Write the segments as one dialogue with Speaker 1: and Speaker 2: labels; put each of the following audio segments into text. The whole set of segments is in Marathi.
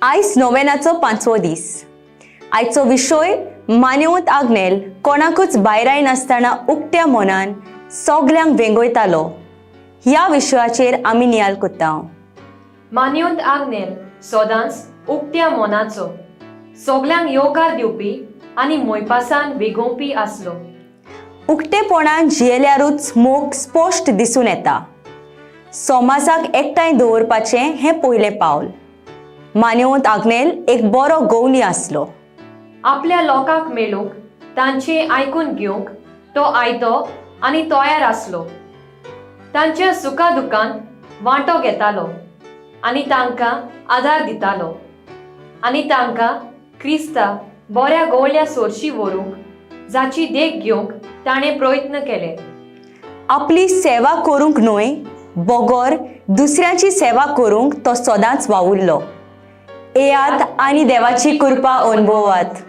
Speaker 1: आयज नोवेनाचो 5वो दीस. आयचो विशय मानेवंत आग्नेल कोणाकूच भायराय नासतना उक्त्या मनान सगल्यांक वेंगयतालो. ह्या विशयाचेर आमी नियाल कोत्ता.
Speaker 2: मानेवंत आग्नेल सदांच उक्त्या मनाचो, सगल्यांक येवकार दिवपी आनी मोयपासान वेगोवपी आसलो.
Speaker 1: उक्तेपणान जियेल्यारूच मोग स्पश्ट दिसून येता. समाजाक एकठांय दवरपाचें हें पयलें पावल. मानेवंत आग्नेल एक बरो गवली आसलो.
Speaker 2: आपल्या लोकांक मेळूंक तांचें आयकून घेवंक तो आयतो आनी तयार आसलो. तांच्या सुखा दुखांत वांटो घेतालो आनी तांकां आदार दितालो. आनी तांकां क्रिस्ता बऱ्या गवळ्या सोरशी व्हरूंक जाची देख घेवंक ताणें प्रयत्न केले.
Speaker 1: आपली सेवा करूंक न्हय, बगोर दुसऱ्याची सेवा करूंक तो सदांच वावुरलो. येयात आनी देवाची कृपा अनुभवात.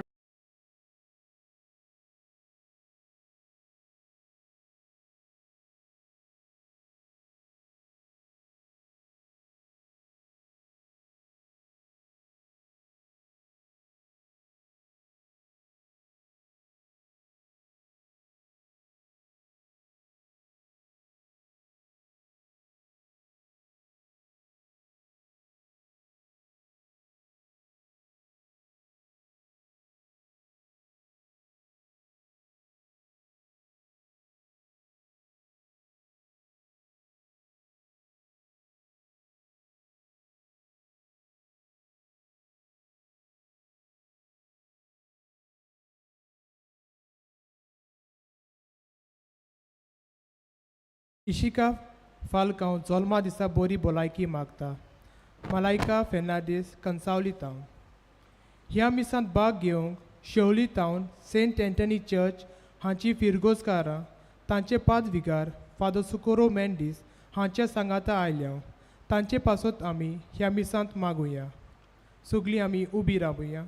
Speaker 3: इशिका फाल्कांव जल्मा दिसा बरी भलायकी मागता. मलायका फेर्नांडीस कंसावली टावन. ह्या मिसांत भाग घेवंक Shevli town Saint Antony church हांची फिरगोजकारां तांचे पादविकार फादर सुकोरो मेंडीस हांच्या सांगाता आयल्या. तांचे पासत आमी ह्या मिसांत मागुया. सगळीं आमी उबी रावुया.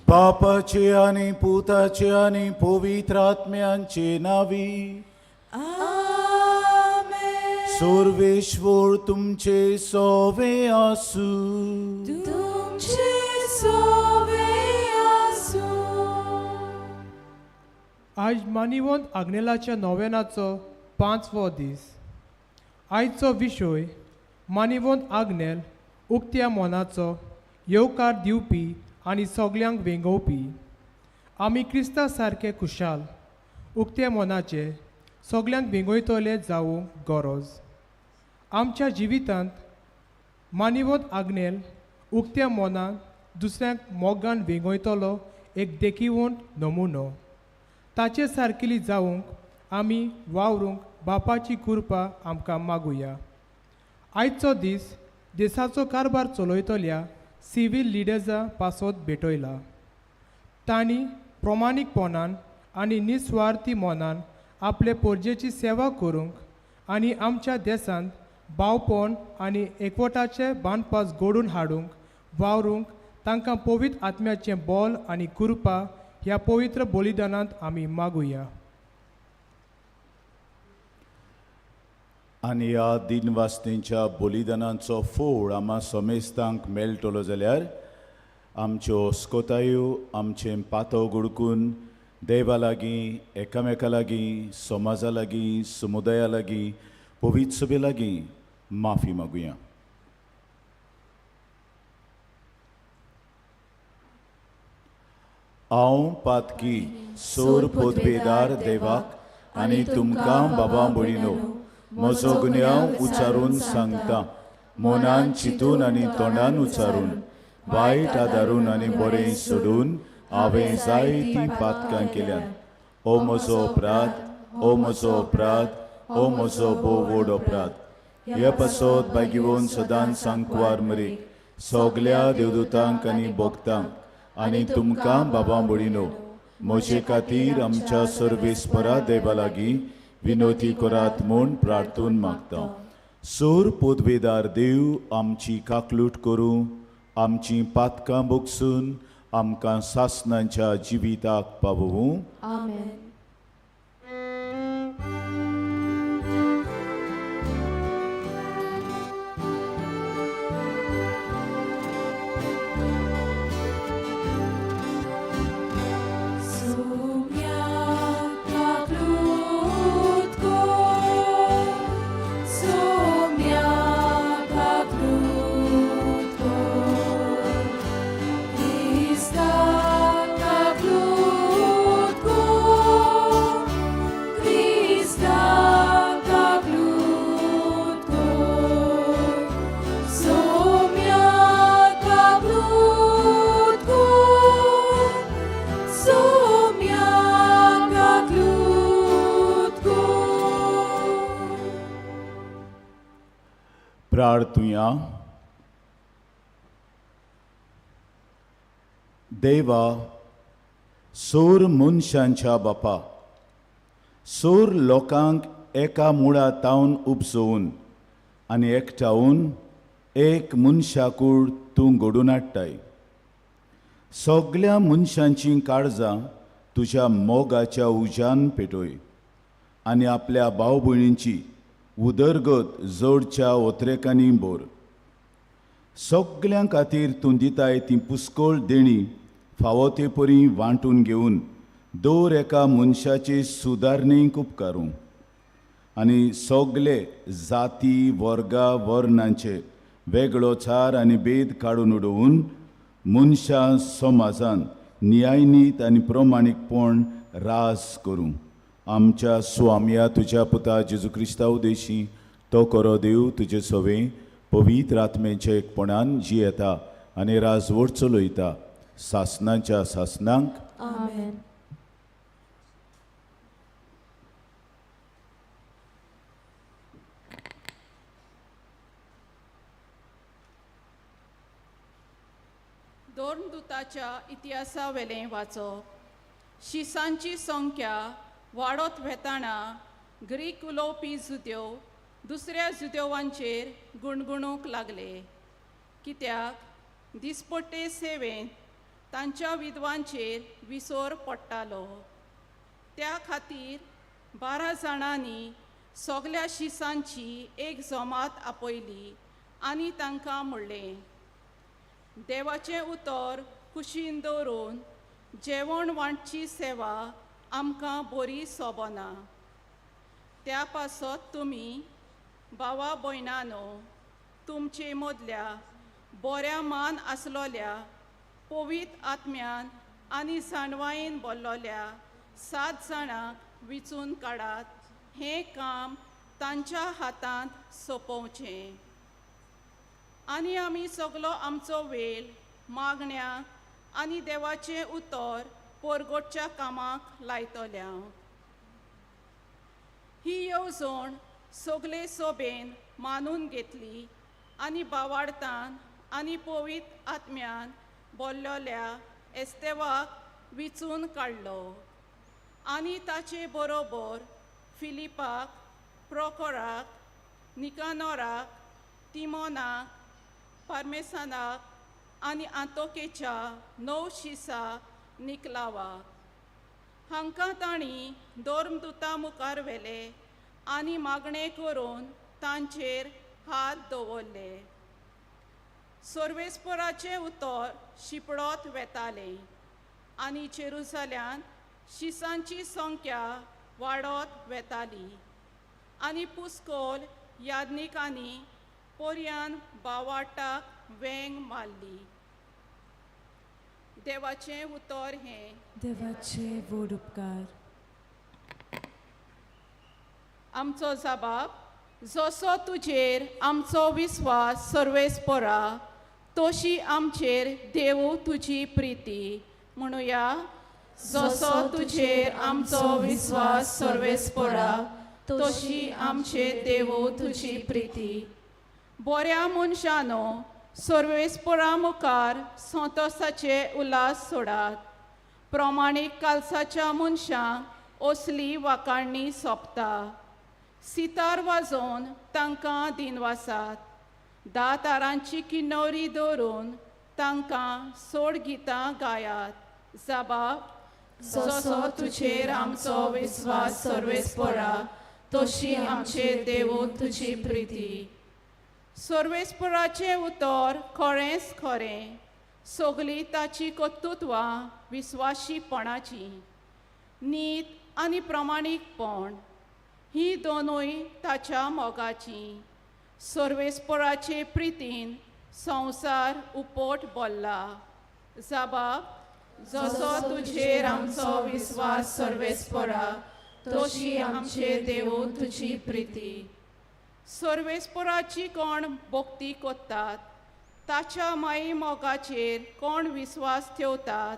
Speaker 4: बापाचे आणि पुताचे आणि पवित्र आत्म्यांचे नावी. सर्वेश्वर तुमचे सोवे आसू.
Speaker 3: आज मानिवंत आग्नेलाच्या नोवेनाचो 5वो दीस. आयचो विशय मानिवंत आग्नेल उक्त्या मनाचो, येवकार दिवपी आनी सगल्यांक वेंगोवपी. आमी क्रिस्ता सारके खुशाल, उक्त्या मनाचे, सगल्यांक वेंगयतले जावंक गरज. आमच्या जिवितांत मानिवंत आग्नेल उक्त्या मनान दुसऱ्यांक मोगान वेंगयतलो एक देखीवंत नमुनो. ताचे सारकेली जावंक आमी वावरूंक बापाची कृपा आमकां मागुया. आयचो दीस देशाचो कारबार चलयतल्या सिव्हील लिडर्सा पासत भेटयला. तांणी प्रमाणीकपणान आनी निस्वार्थी मनान आपले पोरजेची सेवा करूंक आनी आमच्या देशांत भावपण आनी एकवटाचे बांदपास घडोवन हाडूंक वावरूंक तांकां पवित्र आत्म्याचें बोल आनी कृपा ह्या पवित्र बलिदानांत आमी मागुया.
Speaker 4: आनी ह्या दिनवासनेच्या बलिदानांचो फोड आम्हा समेस्तांक मेळटलो जाल्यार आमच्यो स्कोतायो आमचें पातो गुडकून देवा लागीं एकामेका लागीं समाजा लागीं समुदाया लागीं पवित्र सभे लागीं माफी मागुया. हांव पातकी सोर पोतबेदार देवाक आनी तुमकां बाबा भयणीनो म्हजो गुन्यांव उच्चारून सांगता, मनान चिंतून आनी तोंडान उच्चारून वायट आदारून आनी बरें सोडून हांवें जायतीं पातकां केल्यान. ओ म्हजो अपराध, ओ म्हजो अपराध, ओ म्हजो भोव व्हड अपराध. हे पासत बागिवोन सदांच सांकवार मरेक सगल्या देवदूतांक आनी भक्तांक आनी तुमकां बाबा भयणीनो म्हजे खातीर आमच्या सर्वेस्परा देवा लागीं विनोती करात म्हूण प्रार्थून मागता. सोर पोदवेदार देव आमची काकलूट करूं, आमची पातकां बोगसून आमकां सासणांच्या जिविताक पावोवूं.
Speaker 5: आमेन.
Speaker 4: प्रार्थुया. देवा, सोर मनशांच्या बापा, सोर लोकांक एका मुळा तावन उपसोवन आनी एकठांवन एक मनशाकूड तूं घडोवन हाडटाय. सगल्या मनशांची काळजां तुज्या मोगाच्या उज्यान पेटोय आनी आपल्या भाव भयणींची उदरगत जोडच्या ओत्रेकांनी बोर. सगल्यां खातीर तूं दिताय ती पुस्कोळ देणी फावो ते परी वांटून घेवन दर एका मनशाचे सुदारणेक उपकारूं आनी सगले जाती वर्गा वर्णांचे वेगळोचार आनी भेद काडून उडोवन मनशा समाजान न्यायनीत आनी प्रमाणीकपण रास करूं. आमच्या स्वाम्या तुज्या पुता जेजू क्रिस्ता उदेशी तो करो देव तुजे सवे पवित्र आत्मेच्या एकपणान जी येता आनी राजवट चलयता सासनांच्या सासनांक.
Speaker 5: आमेन.
Speaker 6: दोर्नदूताच्या इतिहासा वेलें वाचप. शिसांची संख्या वाडत वेताना ग्रीक उलोवपी जुद्यो दुसऱ्या जुद्योवांचेर गुणगुणूंक लागले, कित्याक दिसपट्टे सेवेंत तांच्या विद्वांचेर विसर पडटालो. त्या खातीर 12 जाणांनी सगल्या शिसांची एक जमात आपयली आनी तांकां म्हणलें, देवाचें उतर कुशीन दवरून जेवण वांटची सेवा आमकां बरी सोबना. त्या पासत तुमी भावा भयणानो तुमचे मदल्या बऱ्या मान आसलोल्या पवित्र आत्म्यान आनी जाणवायेन बोल्लोल्या 7 जाणांक विचून काडात. हें काम तांच्या हातांत सोंपोवचें आनी आमी सगलो आमचो वेळ मागण्या आनी देवाचें उतर परगटच्या कामाक लायतल्या. ही येवजण सगले सोबेन मानून घेतली आनी बावार्थान आनी पवित्र आत्म्यान बोल्लोल्या एस्तेवाक विचून काडलो आनी ताचे बरोबर फिलिपाक, प्रोकोराक, निकानोराक, तिमोनाक, पार्मेसानाक आनी आंतोकेच्या 9 शिसा निकलावाक. हांकां तांणी दोर्मदूता मुखार व्हेले आनी मागणें करून तांचेर हात दवरले. सोर्वेस्पोराचें उतर शिपडोत वेतालें आनी जेरुसल्यान शिसांची संख्या वाडत वेताली आनी पुस्कोल यादनिकांनी पोरयान बावाटाक वेंग मारली. देवाचें उतर हें.
Speaker 5: देवाचे व्हड उपकार.
Speaker 6: आमचो जबाब, जसो तुजेर आमचो विस्वास सर्वेस्परा तशी आमचेर देव तुजी प्रिती. म्हणुया, जसो तुजेर आमचो विस्वास सर्वेस्परा तशी आमचेर देव तुजी प्रिती. बऱ्या मनशानो, सर्वेस्परा मुखार संतोसाचे उल्हास सोडात. प्रमाणीक कालसाच्या मनशांक असली वाकाणणी सोंपता. सितार वाजोवन तांकां दिनवासात. दातारांची किन्नोरी दवरून तांकां सोड गितां गायात. जबाब, जसो तुजेर आमचो विस्वास सर्वेस्परा तशी आमचेर देव तुजी प्रिती. सर्वेस्पराचें उतर खरेंच खरें. सगळीं ताची कर्तुत्वां विस्वाशीपणाची. नीत आनी प्रमाणीकपण ही दोनूय ताच्या मोगाची. सर्वेस्पराचे प्रितीन संवसार उपोट बोल्ला. जबाब, जसो तुजेर आमचो विस्वास सर्वेस्परा तशी आमचेर देव तुजी प्रिती. सर्वेस्पराची कोण भक्ती कोत्तात, ताच्या माई मोगाचेर कोण विस्वास ठेवतात,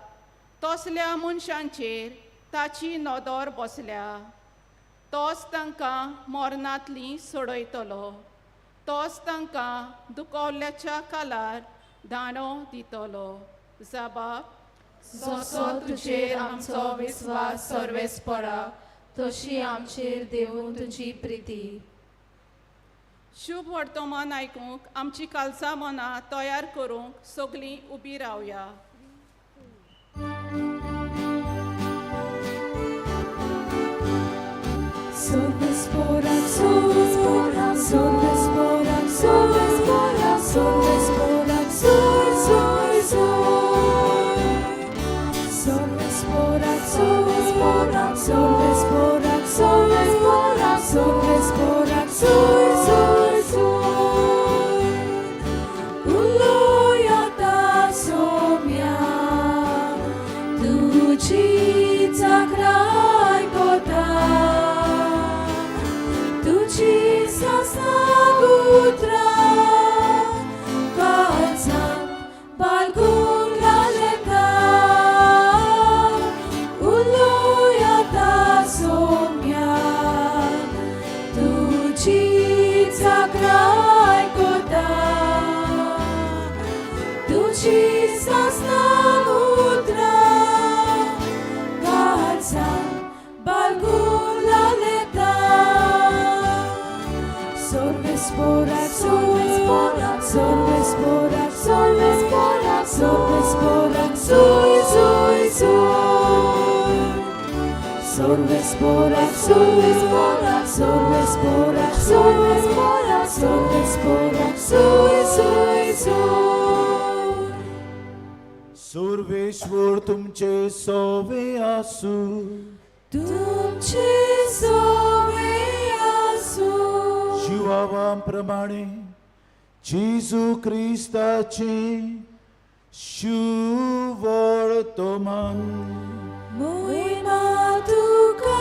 Speaker 6: तसल्या मनशांचेर ताची नदर बसल्या. तोच तांकां मरणांतली सोडयतलो. तोच तांकां दुखोवल्याच्या कालार दाणो दितलो. जबाब, जसो तुजेर आमचो विस्वास सर्वेस्परा तशी आमचेर देव तुजी प्रिती. शुभ वर्तमान आयकूंक आमची कालसां मनां तयार करूंक सगळीं उबी रावया.
Speaker 5: Sorvesporak, sorvesporak, sorvesporak, sorvesporak, sorvesporak, soy, soy, soy. Sorvesporak, sorvesporak, sorvesporak, sorvesporak, sorvesporak, soy, soy, soy. Ulojata somia, tujica kraj kota. Sagutra kalzam balkon laleta ulojata somia tujica kraj kota tujica sagutra kalzam balkon laleta. Sorvesporak, sorvesporak, sorvesporak, sorvesporak, sorvesporak, soy, soy, soy. Sorvesporak, sorvesporak, sorvesporak, sorvesporak, sorvesporak, soy, soy, soy.
Speaker 4: Sarveshwar तुमचे सोवे आसू.
Speaker 5: तुमचे सोवे आसू.
Speaker 4: जिवावांप्रमाणे जेजू क्रिस्ताचे शुभ वर्तमान.
Speaker 5: मोहिमा तुका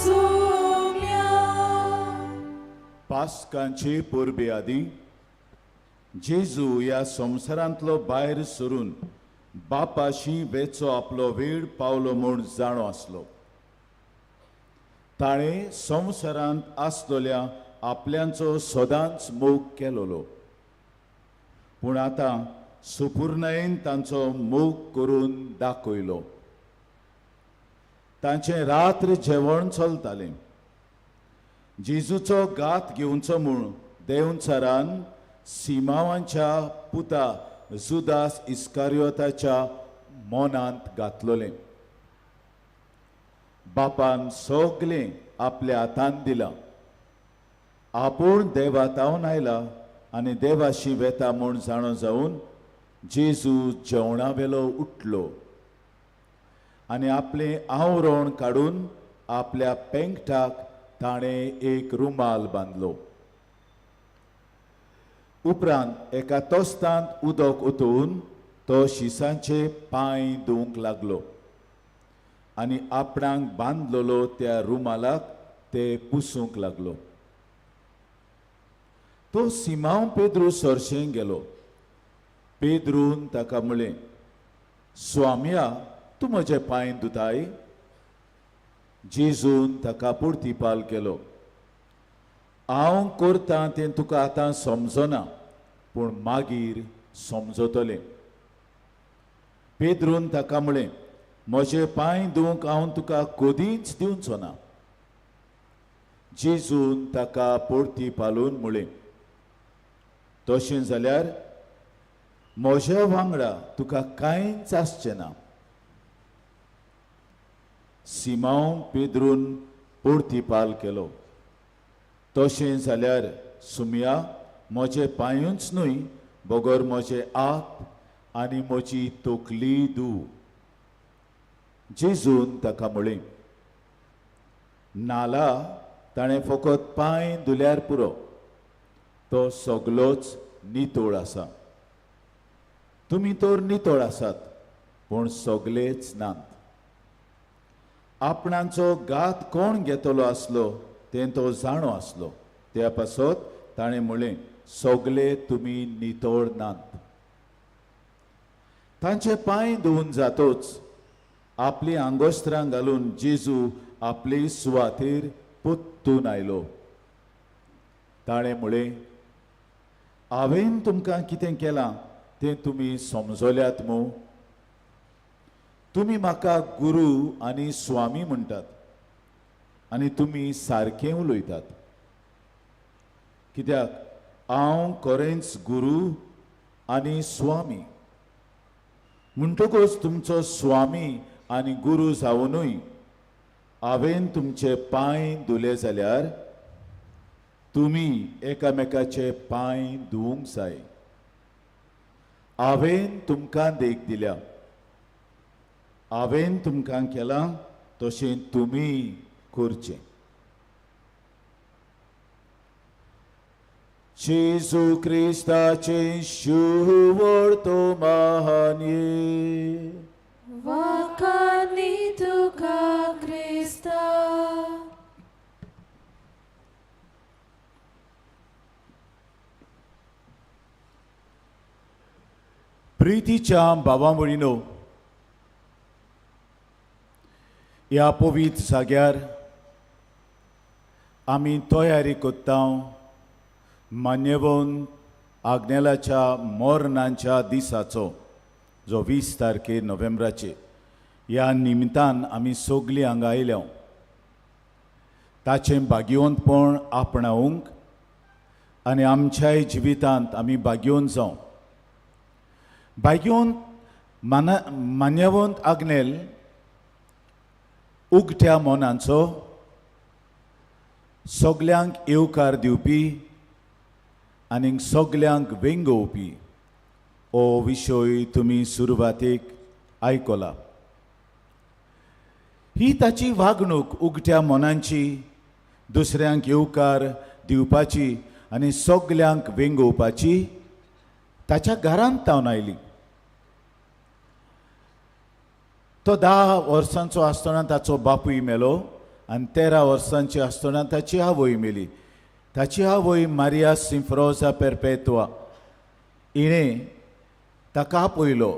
Speaker 5: सोम्या.
Speaker 4: पास्कांचे परबे आदी जेजू ह्या संवसारांतलो भायर सरून बापाशी वेचो आपलो वेळ पावलो म्हूण जाणो आसलो. ताणें संवसारांत आसलोल्या आपल्यांचो सदांच मोग केलोलो, पूण आतां सुपूर्णयेन तांचो मोग करून दाखयलो. तांचें रात्र जेवण चलतालें. जेजूचो घात घेवचो म्हूण देंवचारान सिमावांच्या पुता जुदास इस्कारियोताच्या मोनांत घातलोलें. बापान सगलें आपल्या हातांत दिलां. आपूण देवातावन आयला आनी देवाशी वेता म्हूण जाणो जावन जेजू जेवणा वेलो उठलो आनी आपलें आवरण काडून आपल्या पेंगटाक ताणें एक रुमाल बांदलो. उपरांत एका तोस्तांत उदक ओतून तो शिसांचे पांय धुवंक लागलो आनी आपणाक बांदलेलो त्या रुमालाक ते पुसूंक लागलो. तो सिमांव पेद्रू सरशें गेलो. पेद्रून ताका म्हळें, स्वाम्या, तूं म्हजे पांय धुताय? जेजून ताका पुर्तिपाल केलो, हांव करतां तें तुका आतां समजना, पूण मागीर समजतलें. पेद्रून ताका म्हळें, म्हजे पांय धुवंक हांव तुका कदींच दिवचो ना. जेजून ताका परतिपालून म्हळें, तशें जाल्यार म्हज्या वांगडा तुका कांयच आसचें ना. सिमांव पेद्रून परतिपाल केलो, तशें जाल्यार सुमया म्हजे पांयूच न्हय, बगर म्हजे हात आनी म्हजी तकली धुव. जेजून ताका म्हळें, नाला ताणें फकत पांय धुल्यार पुरो, तो सगलोच नितळ आसा. तुमी तर नितळ आसात, पूण सगलेच नात. आपणाचो गात कोण घेतलो आसलो तें तो जाणो आसलो. त्या पासत ताणें म्हळें, सगले तुमी नितळ नात. तांचे पांय धुवन जातोच आपली आंगोस्त्रां घालून जेजू आपली सुवातेर पोत्तून आयलो. ताणें म्हळें, हांवें तुमकां कितें केलां तें तुमी समजल्यात मू? तुमी म्हाका गुरू आनी स्वामी म्हणटात आनी तुमी सारकें उलयतात. कित्याक हांव खरेंच गुरू आनी स्वामी. म्हणटकूच तुमचो स्वामी आनी गुरू जावनूय हांवें तुमचे पांय धुले जाल्यार तुमी एकामेकाचे पांय धुवंक जाय. हांवें तुमकां देख दिल्या. हांवें तुमकां केलां तशें तुमी करचें. जेजू क्रिस्ताचे शुवर तो महान्ये
Speaker 5: वाकानी तुका क्रिस्ता.
Speaker 4: प्रितीच्या भावा भयणीनो, ह्या पवित्र जाग्यार आमी तयारी कोत्ता मान्यवंत आग्नेलाच्या मरणाच्या दिसाचो, जो 20 तारखेर नोव्हेंबराचे. ह्या निमतान आमी सगळीं हांगा आयल्या. ताचें भाग्यवंतपण आपणावंक आनी आमच्याय जिवितांत आमी भाग्यवंत जावं. भाग्यवंत मान्यवंत आग्नेल उगट्या मोनाचो, सगल्यांक येवकार दिवपी आनी सगल्यांक वेंगोवपी हो विशय तुमी सुरवातेक आयकला. ही ताची वागणूक उगट्या मोनांची, दुसऱ्यांक येवकार दिवपाची आनी सगल्यांक वेंगोवपाची ताच्या घरांत तावन आयली. तो 10 वर्सांचो आसतना ताचो बापूय मेलो आनी 13 वर्सांची आसतना ताची आवय मेली. ताची आवय मारिया सिंफ्रोजा पेरपेत्वा हिणें ताका आपयलो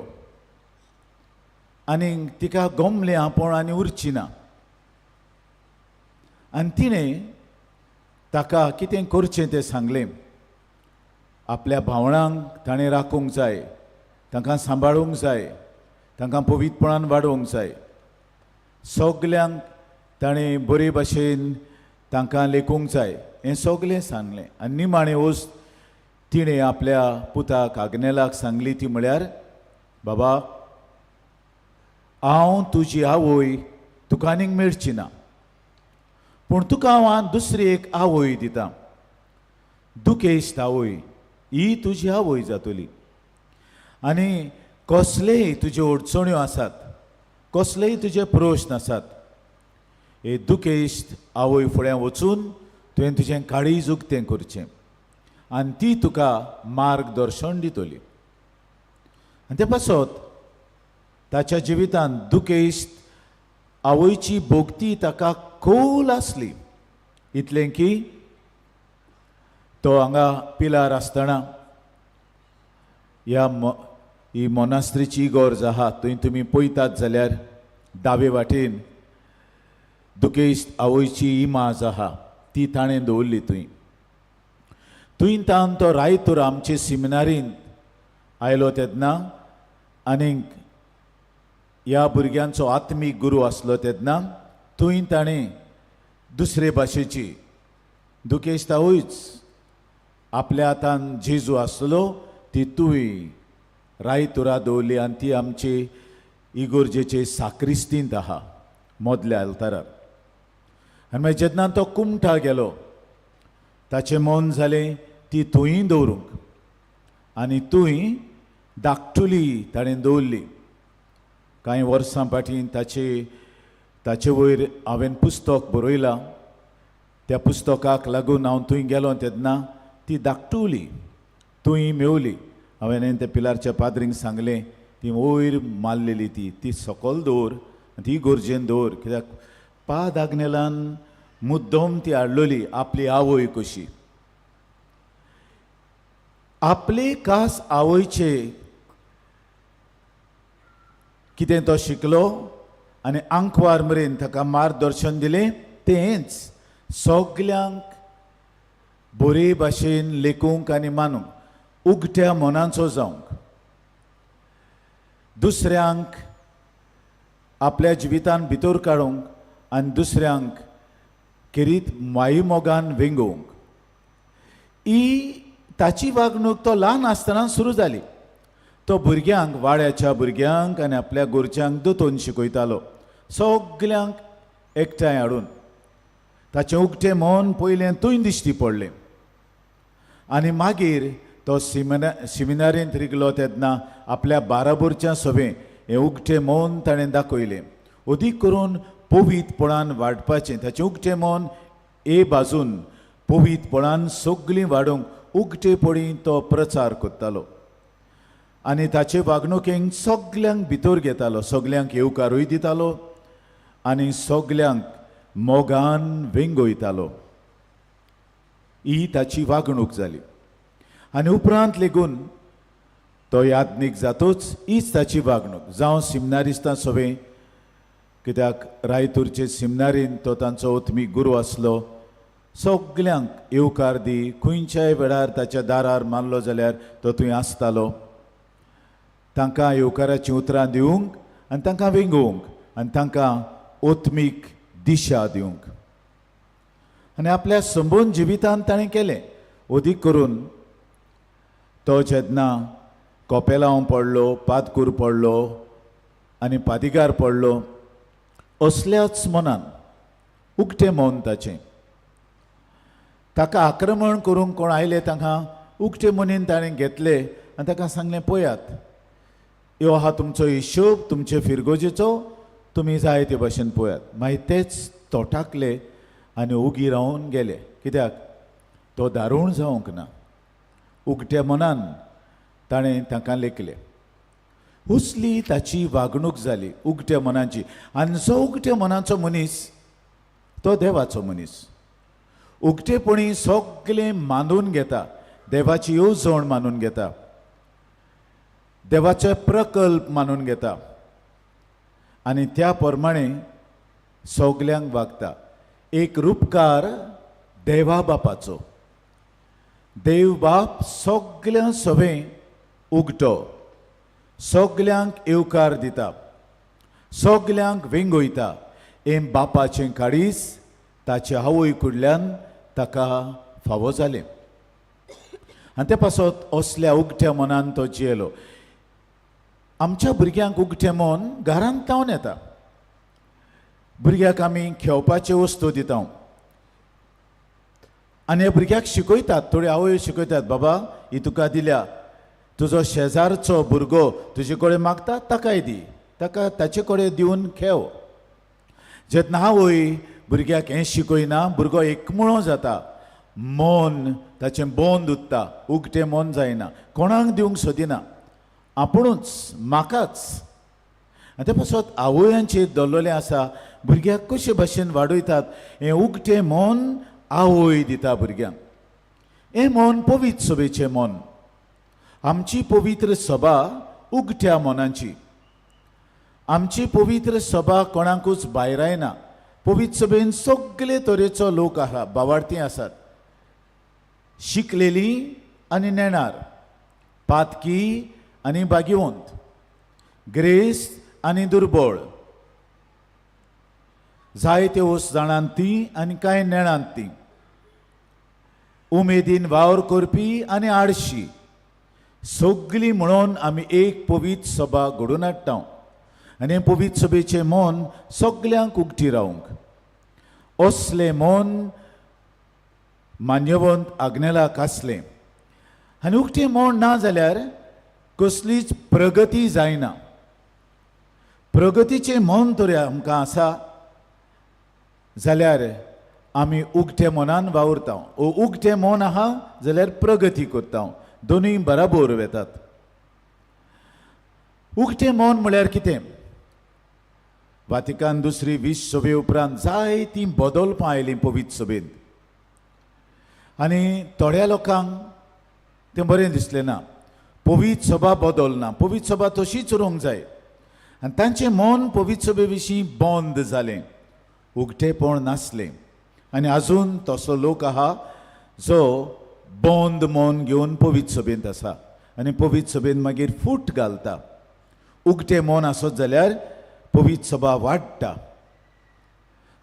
Speaker 4: आनी तिका गमलें आपूण आनी उरची ना. आनी तिणें ताका कितें करचें तें सांगलें. आपल्या भावणांक ताणें राखूंक जाय, तांकां सांबाळूंक जाय, तांकां पवित्रपणान वाडोवंक जाय. सगल्यांक ताणें बरे भाशेन तांकां लेखूंक जाय, हें सगलें सांगलें. आनी निमाणें वस्त तिणें आपल्या पुताक आग्नेलाक सांगली ती म्हळ्यार, बाबा, हांव तुजी आवय तुका आनीक मेळची ना, पूण तुका हांव दुसरी एक आवय दितां. दुखेस्त आवय ही तुजी आवय जातली. आनी कसलेय तुजे अडचण्यो आसात, कसलेय तुजे प्रश्न आसात, हे दुखेस्त आवय फुड्यान वचून तुवें तुजें काळीज उक्तें करचें आनी ती तुका मार्गदर्शन दितली. आनी ते पासत ताच्या जिवितांत दुखेस्त आवयची भोगती ताका खोल आसली. इतलें की तो हांगा पिलार आसतना ही मोनास्त्रीची इगोर्ज आहा, थंय तुमी पळयतात जाल्यार दावे वाटेन दुखेस्त आवयची इमाज आहा, ती ताणें दवरली थंय. थंय तावन तो रायतूर आमचे सिमिनारींत आयलो तेन्ना आनीक ह्या भुरग्यांचो आत्मीक गुरू आसलो तेन्ना थंय ताणें दुसरे भाशेची दुखेस्त आवयच आपल्या हातान जेजू आसलो ती तुय रायतुरा दवरली आनी ती आमचे इगोर्जेचे साक्रिस्तींत आहा मोदल्या आल्तारार. आनी मागीर जेन्ना तो कुमठा गेलो ताचें मन जालें ती थंय दवरूंक आनी थंय धाकटुली ताणें दवरली. कांय वर्सां फाटीं ताचे वयर हांवें पुस्तक बरयलां. त्या पुस्तकाक लागून हांव थंय गेलो तेन्ना ती धाकटुली थंय मेवली. हांवें त्या पिलारच्या पाद्रींक सांगलें ती वयर मारलेली ती सकयल दवर, ती गोरजेन दवर, कित्याक पाद आग्नेलान मुद्दम ती हाडलोली आपली आवय कशी. आपले खास आवयचे कितें तो शिकलो आनी आंकवार मेरेन ताका मार्गदर्शन दिलें तेंच सगल्यांक बरे भाशेन लेखूंक आनी मानूंक उगट्या मनाचो जावंक, दुसऱ्यांक आपल्या जिवितान भितर काडूंक आनी दुसऱ्यांक खेरीत माई मोगान वेंगोवंक, ही ताची वागणूक तो ल्हान आसतना सुरू जाली. तो भुरग्यांक, वाड्याच्या भुरग्यांक आनी आपल्या गोरच्यांक दोतोन शिकयतालो, सगल्यांक एकठांय हाडून. ताचें उगटें मन पयलें थंय दिश्टी पडलें. आनी मागीर तो सिमिनारींत रिगलो तेन्ना आपल्या बाराबोरच्या सभेंत हें उगटें मन ताणें दाखयलें. अदीक करून पवितपणान वाडपाचें ताचें उगटें मन हे बाजून पवितपणान सगळीं वाडूंक उगटेपणी तो प्रचार करतालो. आनी ताचे वागणुकेक सगल्यांक भितर घेतालो, सगल्यांक येवकारूय दितालो आनी सगल्यांक मोगान वेंगयतालो. ही ताची वागणूक जाली. आनी उपरांत लेगून तो याज्ञीक जातूच हीच ताची वागणूक जावं सिमिनारिस्तां सभें, कित्याक रायतूरचे सिमिनारीन तो तांचो ओत्मीक गुरू आसलो. सगल्यांक येवकार दी, खंयच्याय वेळार ताच्या दारार मारलो जाल्यार तो थंय आसतालो. तांकां येवकाराची उतरां दिवंक आनी तांकां वेंगोवंक आनी तांकां ओत्मीक दिशा दिवंक. आनी आपल्या संपूर्ण जिवितांत ताणें केलें. अदीक करून तो जेन्ना कोपेलांव पडलो, पादकूर पडलो आनी पादिगार पडलो, असल्याच मनान उगटें मन ताचें. ताका आक्रमण करूंक कोण आयले तांकां उगटे मनीन ताणें घेतले आनी ताका सांगलें, पळयात ह्यो आहा तुमचो हिशोब तुमचे फिरगोजेचो, तुमी जाय ते भाशेन पळयात. मागीर तेच तोटाकले आनी उगी रावन गेले. कित्याक तो दारूण जावंक ना. उगट्या मनान ताणें तांकां लेखलें. उसली ताची वागणूक जाली उगट्या मनाची. आनी जो उगट्या मनाचो मनीस तो देवाचो मनीस. उगटेपणी सगळें मानून घेता, देवाची येवजण मानून घेता, देवाचे प्रकल्प मानून घेता आनी त्या प्रमाणे सगल्यांक वागता. एक रूपकार देवा बापाचो. देव बाप सगळ्या सभें उगटो, सगल्यांक येवकार दिता, सगल्यांक वेंगयता. हे बापाचें काळीज ताच्या आवय कडल्यान ताका फावो जालें. आनी ते पासत असल्या उगट्या मनान तो जियेलो. आमच्या भुरग्यांक उगटें मन घरांत लावन येता. भुरग्याक आमी खेळपाच्यो वस्तू दिता. आनी ह्या भुरग्याक शिकयतात, थोड्यो आवयो शिकयतात, बाबा ही तुका दिल्या, तुजो शेजारचो भुरगो तुजे कडेन मागता ताकाय दी, ताका ताचे कडेन दिवन खेळ. जेन्ना आवय भुरग्याक हें शिकयना भुरगो एकमुळो जाता, मन ताचें बंद उरता, उगटें मन जायना, कोणाक दिवंक सोदिना, आपुणूच म्हाकाच. आनी ते पासत आवयांचेर दल्लोलें आसा. भुरग्याक कशे भाशेन वाडयतात हें उगटें मन आवय दिता भुरग्यांक. हें मन पवित्र सभेचें मन. आमची पवित्र सभा उगट्या मनाची. आमची पवित्र सभा कोणाकूच भायरायना. पवित्र सभेन सगळे तरेचो लोक आसा, भावार्थी आसात, शिकलेली आनी नेणार, पातकी आनी भाग्यवंत, ग्रेस्त आनी दुर्बळ, जायत्यो जाणांती आनी कांय नेणांती, उमेदीन वावर करपी आनी आळशी, सगळीं म्हणून आमी एक पवित्र सभा घडोवन हाडटा. आनी पवित्र सभेचें मन सगळ्यांक उगटी रावंक. असलें मन मान्यवंत आग्नेलाक आसलें. आनी उगटें मन ना जाल्यार कसलीच प्रगती जायना. प्रगतीचें मन तर आमकां आसा जाल्यार आमी उगट्या मनान वावुरता. उगटें मन आहा जाल्यार प्रगती करता. दोनूय बराबर वेतात. उगटें मन म्हळ्यार कितें? वातिकान दुसरी 20 सभे उपरांत जायतीं बदलपां आयलीं पवित्र सभेंत. आनी थोड्या लोकांक तें बरें दिसलें ना. पवित्र सभा बदलना, पवित्र सभा तशीच उरूंक जाय. आनी तांचें मन पवित्र सभे विशीं बंद जालें, उगटेपण नासलें. आनी आजून तसो लोक आहा जो बंद मन घेवन पवित्र सभेंत आसा आनी पवित्र सभेंत मागीर फूट घालता. उगटें मन आसत जाल्यार पवित्र सभा वाडटा.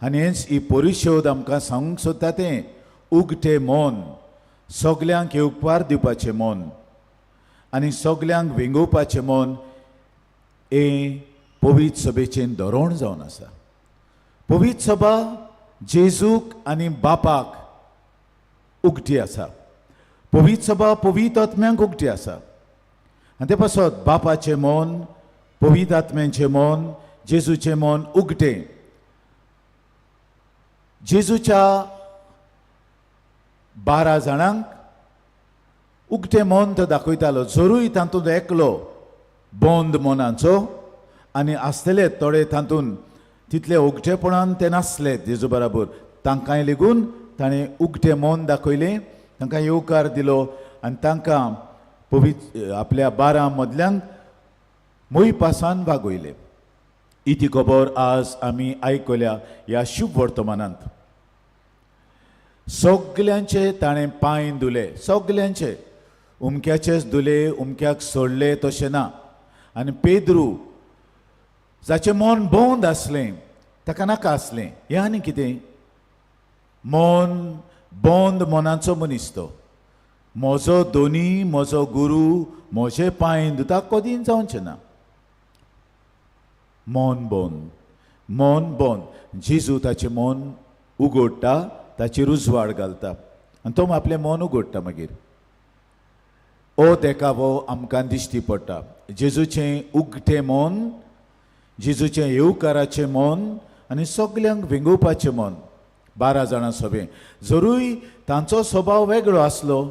Speaker 4: आनी हेंच ही परिशोध आमकां सांगूंक सोदता तें उगटें मन, सगल्यांक येवकार दिवपाचें मन आनी सगल्यांक वेंगोवपाचें मन हें पवित्र सभेचें धोरण जावन आसा. पवित्र सभा जेजूक आनी बापाक उगटी आसा. पवित्र सभा पवित्र आत्म्यांक उगटी आसा. आनी ते पासत बापाचें मन, पवित्र आत्म्याचें मन, जेजूचें मन उगटें. जेजूच्या 12 जाणांक उगटें मन तो दाखयतालो. जरूय तातूंत एकलो बंद मनाचो आनी आसतले थोडे तातूंत तितले उगटेपणान ते नासले जेजू बराबर. तांकांय लेगून ताणें उगटें मन दाखयलें, तांकां येवकार दिलो आनी तांकां पवित्र आपल्या 12 मदल्यांक मोहीपासान वागयले. इती खबर आज आमी आयकल्या ह्या शुभ वर्तमानांत. सगल्यांचे ताणें पांय धुले, सगल्यांचे. उमक्याचेच धुले, उमक्याक सोडले तशें ना. आनी पेद्रू जाचें मन बंद आसलें ताका नाका आसलें. हें आनी कितें? मन बंद मनाचो मनीस तो. म्हजो दोनी, म्हजो गुरू म्हजे पांय धुता कदीं जावचें ना. मन बंद, मन बंद. जेजू ताचें मन उगडटा, ताची रुजवाड घालता आनी तो आपलें मन उगडटा. मागीर हो देखावो आमकां दिश्टी पडटा. जेजूचें उगटें मन, जेजूचें येवकाराचें मन आनी सगल्यांक वेंगोवपाचें मन. 12 जाणां सभे. जरूय तांचो स्वभाव वेगळो आसलो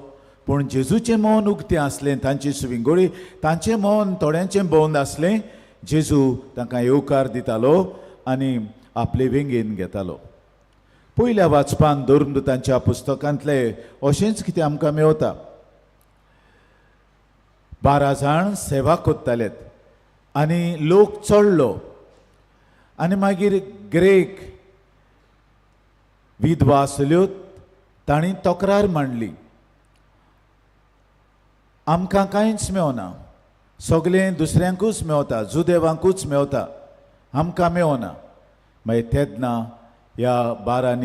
Speaker 4: पूण जेजूचें मन उगतें आसलें. तांची विंगोळी, तांचें मन थोड्यांचें बंद आसलें. जेजू तांकां येवकार दितालो आनी आपले वेंगेन घेतालो. पयल्या वाचपान धर्मदूतांच्या पुस्तकांतले अशेंच कितें आमकां मेवता. 12 जाण सेवा कोत्तालेत आनी लोक चडलो आनी मागीर ग्रेक विधवा आसल्यो तांणी तक्रार मांडली. आमकां कांयच मेवना, सगळें दुसऱ्यांकूच मेवता, जुदेवांकूच मेवता, आमकां मेवना. मागीर तेन्ना ह्या 12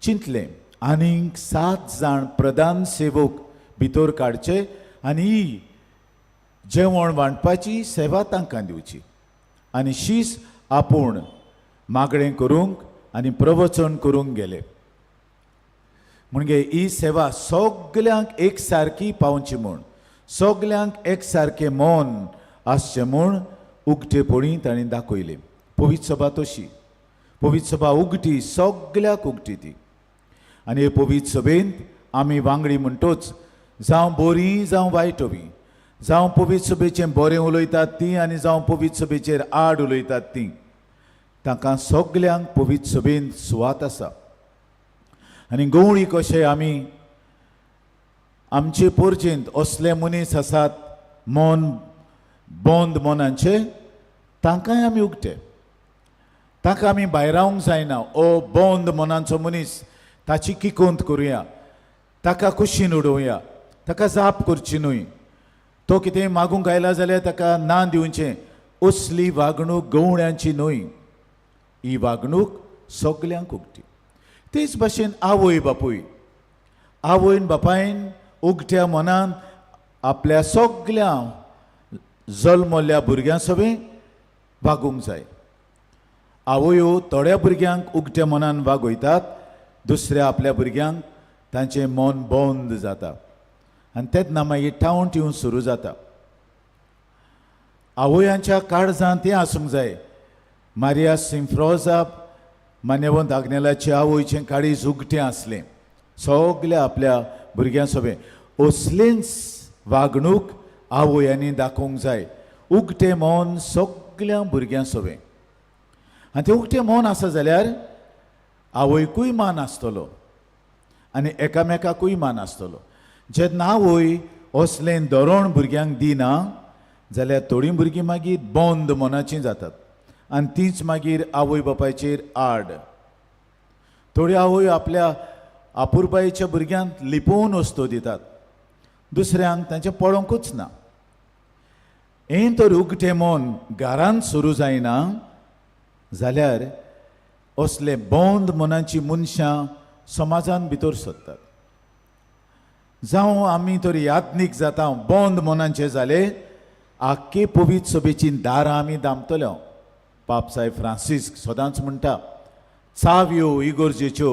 Speaker 4: चिंतलें आनीक 7 जाण प्रधान सेवक भितर काडचे आनी ही जेवण वांटपाची सेवा तांकां दिवची आनी शीस आपूण मागणें करूंक आनी प्रवचन करूंक गेले. म्हणजे ही सेवा सगल्यांक एक सारकी पावची म्हूण, सगल्यांक एक सारकें मौन आसचें म्हूण उक्तेपणी तांणी दाखयलें. पवित्र सभा तशी, पवित्र सभा उगटी, सगल्याक उगटी ती. आनी हे पवित्र सभेंत आमी वांगडी म्हणटोच, जावं बरीं जावं वायटवी, जावं पवित्र सभेचें बरें उलयतात तीं आनी जावं पवित्र सभेचेर आड उलयतात तीं, तांकां सगल्यांक पवित्र सभेंत सुवात आसा. आनी गवळी कशें आमी आमचे परचेंत असले मनीस आसात मन बंद मनांचे, तांकांय आमी उगटे. ताका आमी भायर रावंक जायना. ओ बंद मनांचो मनीस, ताची किकोंत करुया, ताका कुशीन उडोवया, ताका जाप करची न्हय, तो कितें मागूंक आयला जाल्यार ताका ना दिवचें. असली वागणूक गवळ्यांची न्हय, ही वागणूक सगल्यांक उगटी. तेच भाशेन आवय बापूय, आवयन बापायन उगट्या मनान आपल्या सगल्या जल्मल्ल्या भुरग्यां सवें वागूंक जाय. आवयो थोड्या भुरग्यांक उगट्या मनान वागयतात, दुसऱ्या आपल्या भुरग्यांक तांचें मन बंद जाता आनी तेन्ना मागीर टावन टिवन सुरू जाता. आवयांच्या काळजांत हें आसूंक जाय. मारिया सिंफ्रोजा मान्यवंत आग्नेलाची आवयचें काळीज उगटें आसलें. सगल्या आपल्या भुरग्यां सवें असलेंच वागणूक आवयांनी दाखोवंक जाय. उगटें मन सगल्या भुरग्यां सवें. आनी तें उगटें मन आसा जाल्यार आवयकूय मान आसतलो आनी एकामेकाकूय मान आसतलो. जेन्ना आवय असलें धोरण भुरग्यांक दिना जाल्यार थोडीं भुरगीं मागीर बंद मनाचीं जातात आनी तींच मागीर आवय बापायचेर आड. थोड्यो आवय आपल्या आपुरबायेच्या भुरग्यांक लिपोवन वस्तो दितात, दुसऱ्यांक तांचें पळोवंकूच ना. हें तर उगटें मन घरांत सुरू जायना जाल्यार असले बंद मनाची मनशां समाजान भितर सरतात. जावं आमी तर यात्नीक जाता बंद मनांचे जाले, आख्खे पवित्र सभेचीं दारां आमी दामतल्यो. पाप साहेब फ्रांसीस सदांच म्हणटा, चावयो इगोर्जेच्यो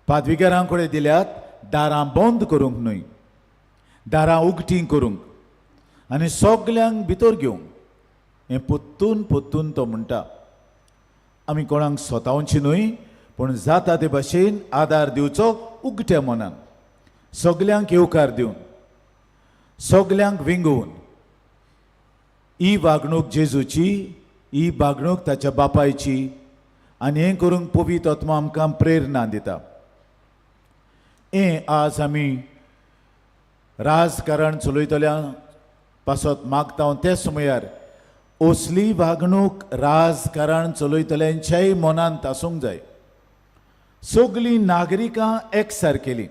Speaker 4: पादविकारां कडेन दिल्यात, दारां बंद करूंक न्हय, दारां उगटीं करूंक आनी सगल्यांक भितर घेवंक. हें पोत्तून पोत्तून तो म्हणटा. आमी कोणाक स्वतावची न्हय, पूण जाता ते भाशेन आदार दिवचो उगट्या मनान, सगल्यांक येवकार दिवन, सगल्यांक विंगोवन. ही वागणूक जेजूची, ही वागणूक ताच्या बापायची आनी हें करूंक पवित्र आत्मा आमकां प्रेरणा दिता. हें आज आमी राजकारण चलयतल्या पासत मागता ते समयार असली वागणूक राजकारण चलयतल्यांच्याय मनांत आसूंक जाय. सगलीं नागरिकां एक सारकेलीं.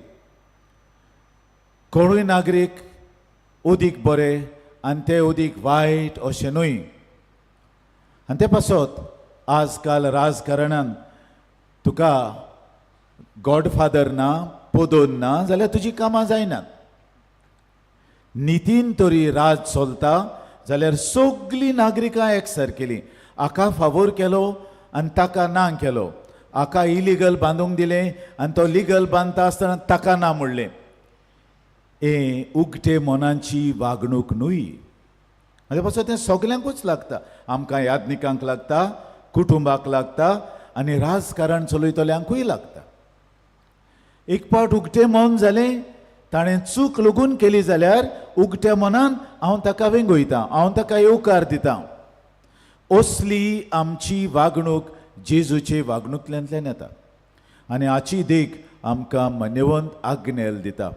Speaker 4: कोणूय नागरीक ओदीक बरें आनी ते ओदीक वायट अशें न्हय. आनी ते पासत आजकाल राजकारणान तुका गॉडफादर ना, पोदोन ना जाल्यार तुजीं कामां जायनात. नितीन तरी राज चलता जाल्यार सगलीं नागरिकां एक सारकेलीं. हाका फावोर केलो आनी ताका ना केलो, हाका इलिगल बांदूंक दिलें आनी तो लिगल बांदता आसतना ताका ना म्हणलें. हें उगटे मनांची वागणूक न्हय. हाजे पासून तें सगल्यांकूच लागता. आमकां यादनिकांक लागता, कुटुंबाक लागता आनी राजकारण चलयतल्यांकूय लागता. एक पावट उगटें मन जालें, ताणें चूक लगून केली जाल्यार उगट्या मनान हांव ताका वेंगयतां, हांव ताका येवकार दितां. असली आमची वागणूक जेजूचे वागणूकल्यांतल्यान येता आनी हाची देख आमकां मान्यवंत आग्नेल दिता.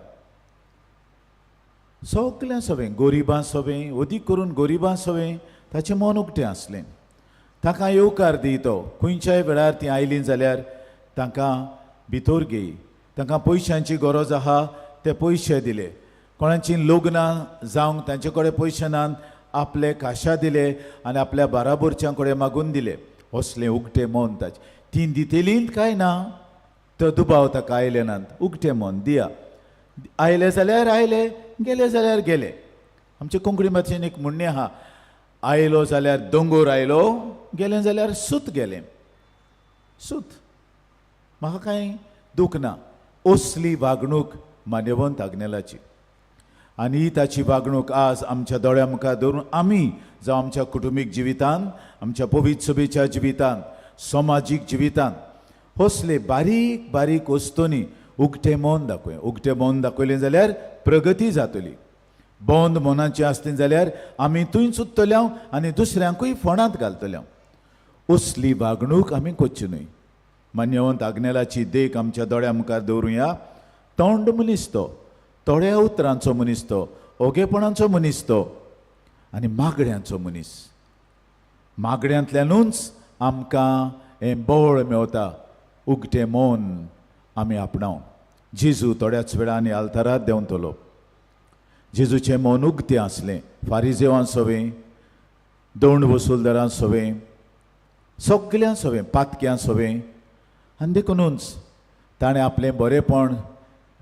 Speaker 4: सगळ्यां सवें गोरिबां सवें, अदीक करून गोरिबां सवें ताचें मन उगटें आसलें. ताका येवकार दी. तो खंयच्याय वेळार तीं आयलीं जाल्यार तांकां भितर घेय. तांकां पयशांची गरज आहा ते पयशे दिले. कोणाचीं लग्नां जावंक तांचे कडेन पयशे नात, आपले काशा दिले आनी आपल्या बाराबरच्यां कडेन मागून दिले. असलें उगटें मन ताचें. तीं दितेलींत काय ना, तो दुबाव ताका आयले नात. उगटें मन दिया. आयले जाल्यार आयले, गेले जाल्यार गेले. आमचे कोंकणी भाशेन एक म्हणणें आहा, आयलो जाल्यार दोंगोर आयलो, गेलें जाल्यार सूत गेलें. सूत म्हाका कांय दूख ना. असली वागणूक मान्यवंत आग्नेलाची. आनी ताची वागणूक आज आमच्या दोळ्या मुखार दवरून आमी जावं आमच्या कुटुंबीक जिवितान, आमच्या पवित्र सभेच्या जिवितान, समाजीक जिवितान असले बारीक बारीक वस्तूंनी उगटें मन दाखोवं. उगटें मन दाखयलें जाल्यार प्रगती जातली. बंद मनाचें आसलें जाल्यार आमी थंय सुत्तल्या आनी दुसऱ्यांकूय फोंडांत घालतल्या. असली वागणूक आमी करची न्हय. मान्यवंत आग्नेलाची देख आमच्या दोळ्या मुखार दवरुया. तोंड मनीस तो, थोड्या उतरांचो मनीस तो, ओगेपणाचो मनीस तो आनी मागण्यांचो मनीस. मागण्यांतल्यानूच आमकां हें बळ मेवता. उगटें मन आमी आपणाव. जेजू थोड्याच वेळांनी आल्तारांत देंवतलो. जेजूचें मन उगतें आसलें. फारिजेवां सोवें, दंड वसूलदारां सोवें, सगळ्यां सोवें, पातक्यां सोवें. आनी देखूनच ताणें आपलें बरेंपण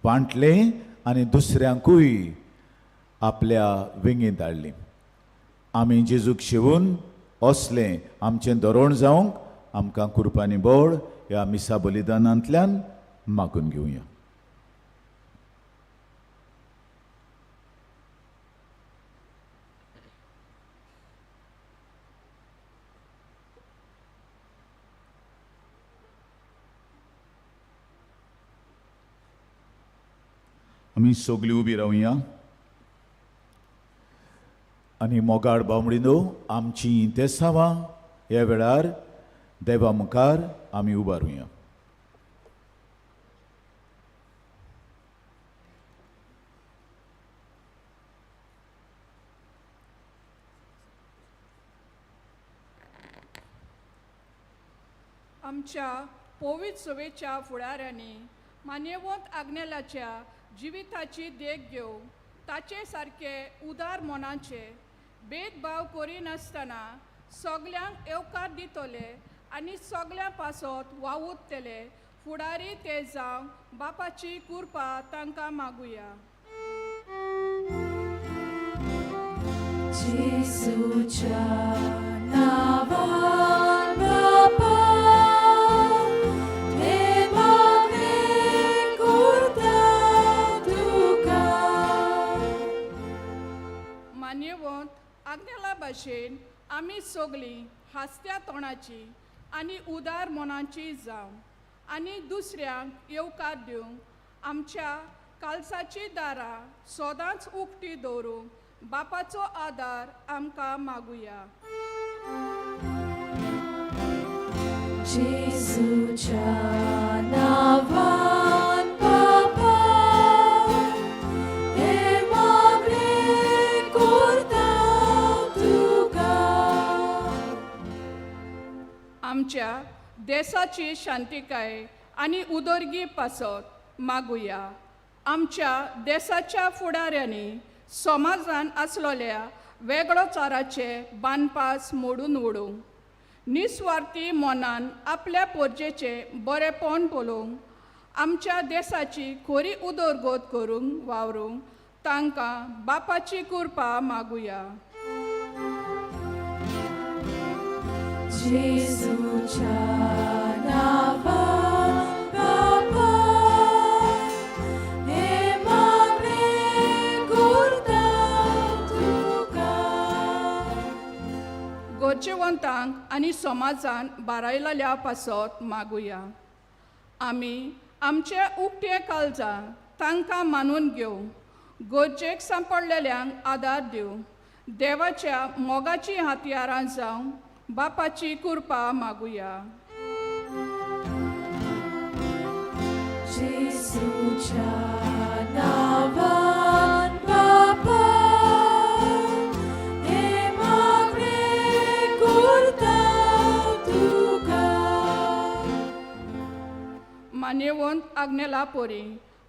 Speaker 4: वांटलें आनी दुसऱ्यांकूय आपल्या विंगीत हाडलीं. आमी जेजूक शिवून असलें आमचें धोरण जावंक आमकां कृपानी बळ ह्या मिसा बलिदानांतल्यान मागून घेवया. आमी सगळीं उबी रावया आनी मोगाळ बामणीनो आमची देसावां ह्या वेळार देवा मुखार आमी उबारुया.
Speaker 6: आमच्या पवित्र सभेच्या फुडाऱ्यांनी मान्यवंत आग्नेलाच्या जिविताची देख घेवंक ताचे सारके उदार मनाचे भेदभाव करिनासतना सगल्यांक येवकार दितले आनी सगळ्यां पासत वावुरतले फुडारी ते जावंक बापाची कृपा तांकां मागुया.
Speaker 5: जेजूच्या नांवान बापा हे मागणे करता तुका.
Speaker 6: मान्यवंत आग्नेला भाशेन आमी सगळीं हास्त्या तोंडाची आनी उदार मनाची जावं आनी दुसऱ्यांक येवकार दिवंक आमच्या कालसाची दारां सदांच उक्ती दवरूंक बापाचो आदार आमकां मागुया.
Speaker 5: जेजूच्या नांवान बापा हे मागणे करता तुका.
Speaker 6: आमच्या देशाची शांतिकाय आनी उदरगी पासत मागुया. आमच्या देशाच्या फुडाऱ्यांनी समाजान आसलोल्या वेगळोचाराचे बानपास मोडून उडोवंक, निस्वार्थी मनान आपल्या पोरजेचे बरेपण पळोवंक, आमच्या देशाची खरी उदरगत करूंक वावरूंक तांकां बापाची कृपा मागुया.
Speaker 5: जेजूच्या नांवान बापा हे मागणे करता तुका.
Speaker 6: गोरजेवंतांक आनी समाजान बारायलेल्या पासत मागुया. आमी आमचे उक्ते काळजा तांकां मानून घेवंक, गरजेक सांपडलेल्यांक आदार दिवंक, देवाच्या मोगाची हातयारां जावंक बापाची कृपा मागुया.
Speaker 5: जेजूच्या नांवान बापा हे मागणे करता तुका.
Speaker 6: मान्यवंत आग्नेला पोरी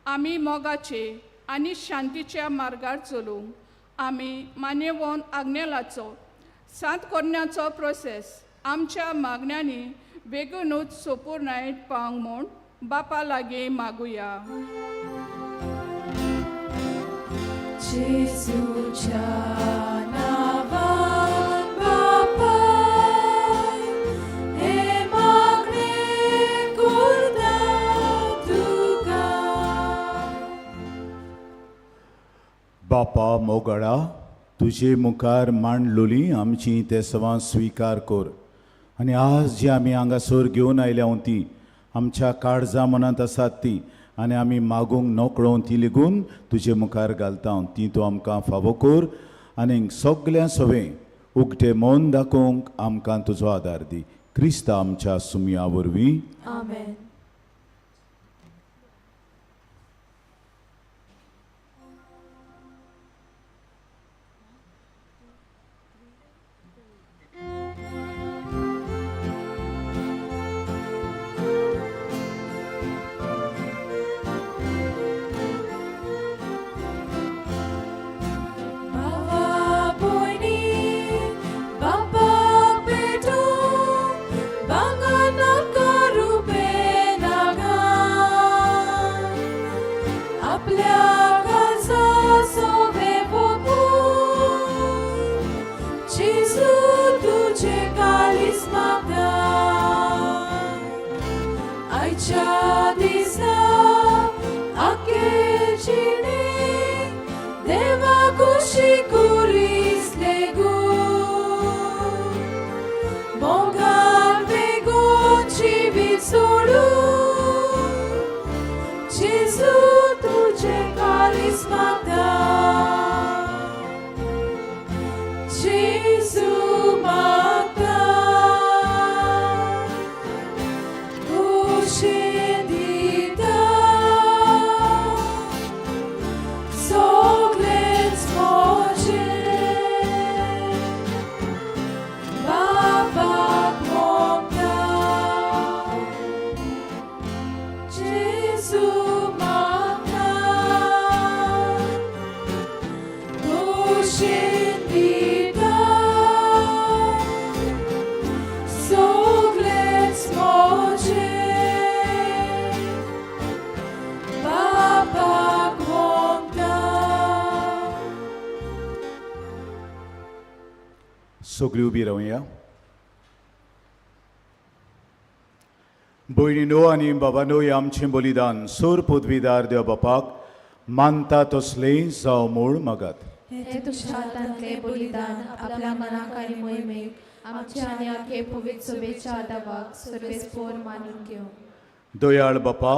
Speaker 6: आमी मोगाचे आनी शांतीच्या मार्गार चलूंक आमी मान्यवंत आग्नेलाचो सांत करण्याचो प्रोसेस आमच्या मागण्यांनी बेगीनूच सोपूर्णायत पावंक म्हूण बापा लागीं मागुया.
Speaker 5: जेजूच्या नांवान बापा हे मागणे करता तुका.
Speaker 4: बापा मोगळा तुजे मुखार मांडलोली आमची ते सवां स्विकार कर आनी आज जी आमी हांगासर घेवन आयल्या ती आमच्या काळजां मनांत आसात ती आनी आमी मागूंक नकळोवन ती लेगून तुजे मुखार घालता ती तूं आमकां फावो कर आनी सगळ्या सवें उगटें मन दाखोवंक आमकां तुजो आदार दी. क्रिस्त आमच्या सुमया वरवीं.
Speaker 5: आमेन.
Speaker 4: सगळीं उबी रावया. भयणीनो आनी बाबानो हें आमचें बलिदान सोर पदवीदार देव बापाक मानता तसलें जावं मूळ मागात.
Speaker 5: हे तुझ्या हातांतले बलिदान आपल्या मनाक आनी मोहिमेक आमच्या आनी आखे पवित्र सभेच्या आदावाक सर्वेस्पोर मानून घेवं.
Speaker 4: दयाळ बापा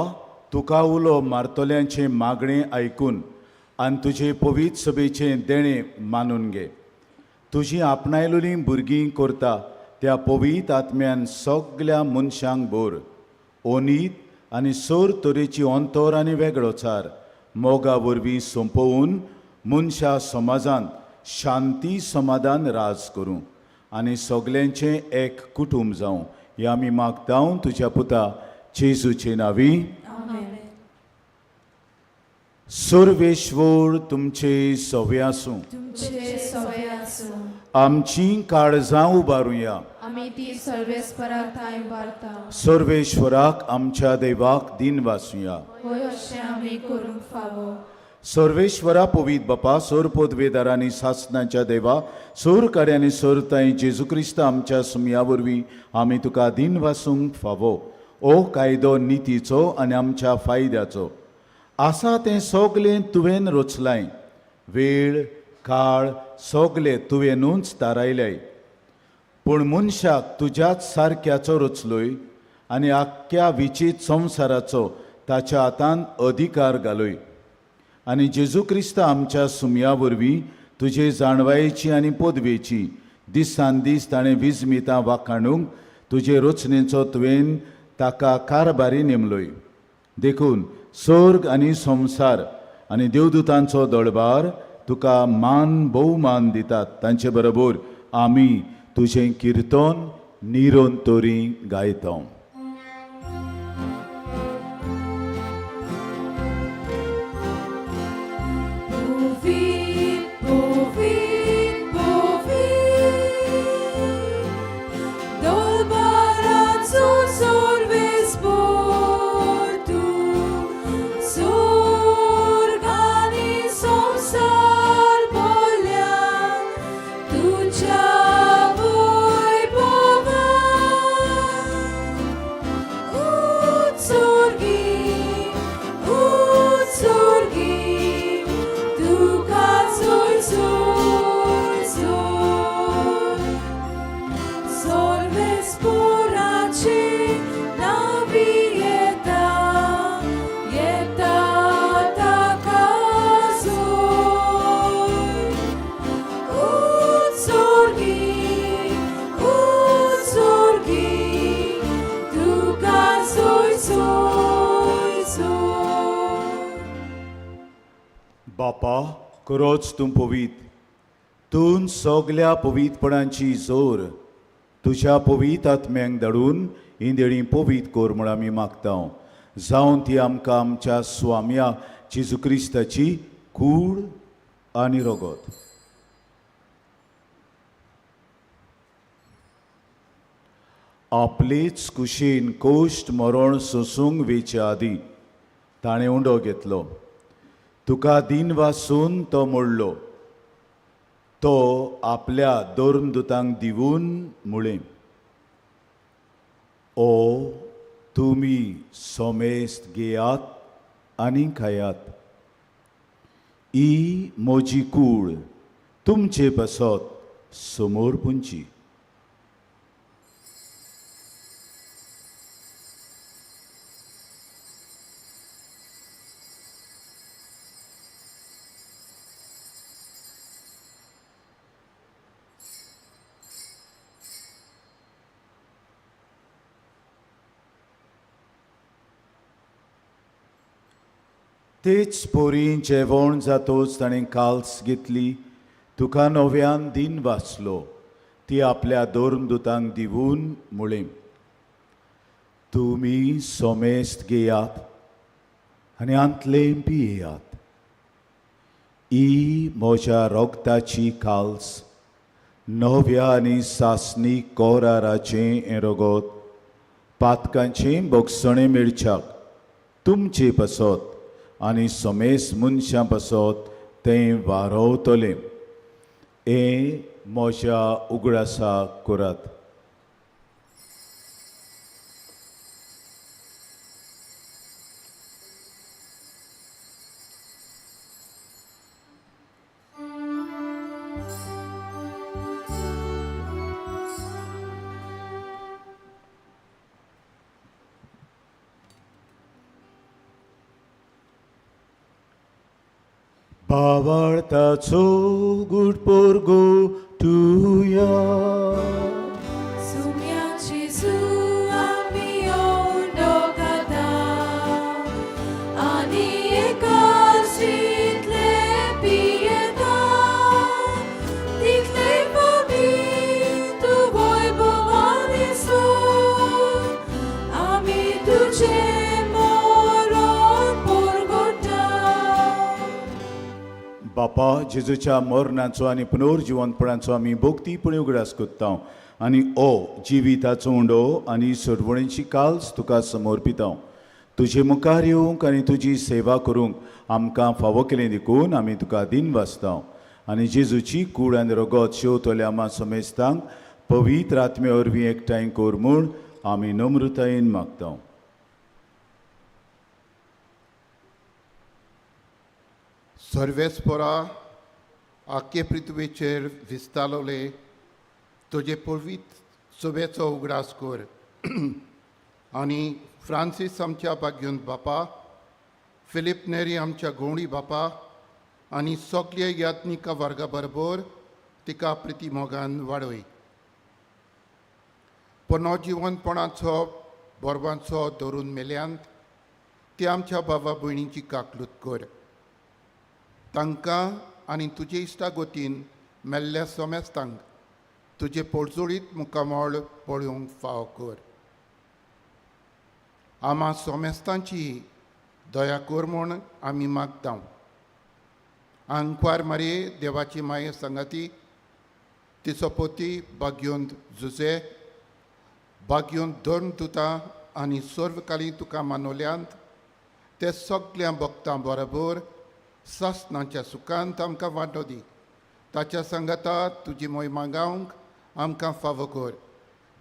Speaker 4: तुका उलो मारतल्यांचें मागणें आयकून आनी तुजे पवित्र सभेचें देणें मानून घे. तुजी आपणायलोली भुरगीं करता त्या पवित्र आत्म्यान सगळ्या मनशांक भर ओनीत आनी सोर तरेची अंतर आनी वेगळोचार मोगा वरवीं सोंपोवन मनशा समाजांत शांती समाधान राज करूं आनी सगल्यांचें एक कुटुंब जावं हें आमी मागता तुज्या पुता जेजूचे नांवी. सर्वेश्वर तुमचे सवे आसूं.
Speaker 5: तुमचे सवय आसूं.
Speaker 4: आमची काळजां उबारुया.
Speaker 5: आमी ती सर्वेस्पराक थाय उबारता.
Speaker 4: सर्वेश्वराक आमच्या देवाक दिन वासुया.
Speaker 5: होय अशें आमी करूंक फावो.
Speaker 4: सर्वेश्वरा पवित्र बापा सोर पदवेदारांनी सासणाच्या देवा सोर कार्यांनी सोरताय जेजू क्रिस्त आमच्या सुमया वरवीं आमी तुका दिन वासूंक फावो. ओ कायदो नितीचो आनी आमच्या फायद्याचो आसा तें सगलें तुवें रचलाय. वेळ काळ सगलें तुवेंनूच थारायल्याय. पूण मनशाक तुज्याच सारक्याचो रचलोय आनी आख्ख्या विचीत संवसाराचो ताच्या हातांत अधिकार घालोय. आनी जेजू क्रिस्त आमच्या सुमया वरवीं तुजे जाणवायेची आनी पदवेची दिसान दीस ताणें विजमितां वाखाणूंक तुजे रचनेचो तुवें ताका कारभारी नेमलोय. देखून स्वर्ग आनी संवसार आनी देवदूतांचो दळबार तुका मान भोवमान दितात. तांचे बरोबर आमी तुजें किर्तन निरंतरी गायता. बापा खरोच तूं पवीत, तूं सगल्या पवितपणांची जोर तुज्या पवित आत्म्यांक धाडून ही देणी पवीत कोर म्हूण आमी मागता, जावन ती आमकां आमच्या स्वाम्या जेजू क्रिस्ताची कूड आनी रगत. आपलेच कुशीन कोश्ट मरण सोसूंक वेच्या आदी ताणें उंडो घेतलो. तुका दिन वासून तो मोडलो. तो आपल्या दोन दुतांक दिवून मुळें, ओ तुमी सोमेस्त घेयात आनी खायात. ही म्हजी कूड तुमचे बसत समोर पुंची. तेच पोरी जेवण जातोच ताणें काल्स घेतली. तुका नव्यान दिन वाचलो. ती आपल्या दोन दुतांक दिवून मुळें, तुमी सोमेस्त घेयात आनी आंतले पियेयात. ही म्हज्या रोगताची काल्स, नव्या आनी सासणीक कोराराचें हें रगत, पातकांचें बोगसणें मेळच्याक तुमचे बसत आनी सोमेस मनशां बसत तें वारोवतलें. हें म्हज्या उगडासाक करात. भावार्थाचो गूढ पोरगो तुया,
Speaker 5: सुम्याची जू आमी ओंडो खाता आनी एकाचीतले पियेता. तितले पवित वैभवानी सून आमी तुजे
Speaker 4: बापा जेजूच्या मरणाचो आनी पुनर्जिवंतपणाचो आमी भोगतीपणी उगडास कोत्ता आनी ओ जिविताचो उंडो आनी सोडवणेची काल्स तुका समर्पिता. तुजे मुखार येवंक आनी तुजी सेवा करूंक आमकां फावो केलें देखून आमी तुका दिन वाचता आनी जेजूची कूड आनी रगत शेवतले आमा समेस्तांक पवित्र आत्मे वरवीं एकठांय कोर म्हूण आमी नम्रतायेन मागता.
Speaker 7: सर्वेस्परा आख्खे पृथ्वीचेर विस्तारलोले तुजे पवित्र सुबेचो उगडास कर आनी फ्रांसीस आमच्या भाग्युंत बापा, फिलिप नेरी आमच्या गवंडी बापा आनी सगल्या यात्निका वर्गा बरोबर तिका प्रिती मोगान वाडय. पुनर्जिवंतपणाचो बरवांचो धरून मेल्यांत ती आमच्या भावा भयणींची काकलूत कर. तांकां आनी तुजे इश्टागोतीन मेल्ल्या सोमेस्तांक तुजे पोळजोळीत मुखामळ पळोवंक फाव कर. आमा सोमेस्तांची दया कर म्हूण आमी मागता. आंकवार मारये देवाची माये संगाती, तिचो पोती भाग्योंत जुजे, भाग्योंत दोन दुतां आनी सर्वकाली तुका मानवल्यांत ते सगळ्या भक्तां बरोबर सासणाच्या सुखांत आमकां वांटो दी. ताच्या संगता तुजी मोहिमा गावंक आमकां फावो कर.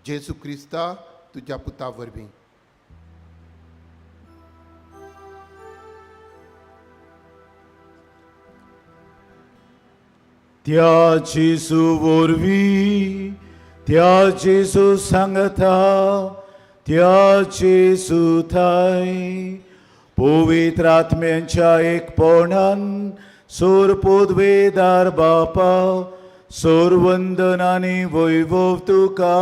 Speaker 7: जेजू क्रिस्ता तुज्या पुता वरवीं.
Speaker 4: त्या जेजू वरवीं, त्या जेजू सांगता, त्या जेजू थंय पवित्र आत्म्यांच्या एकपणान सोर पोदवेदार बापा, सोर वंदन आनी वैभव तुका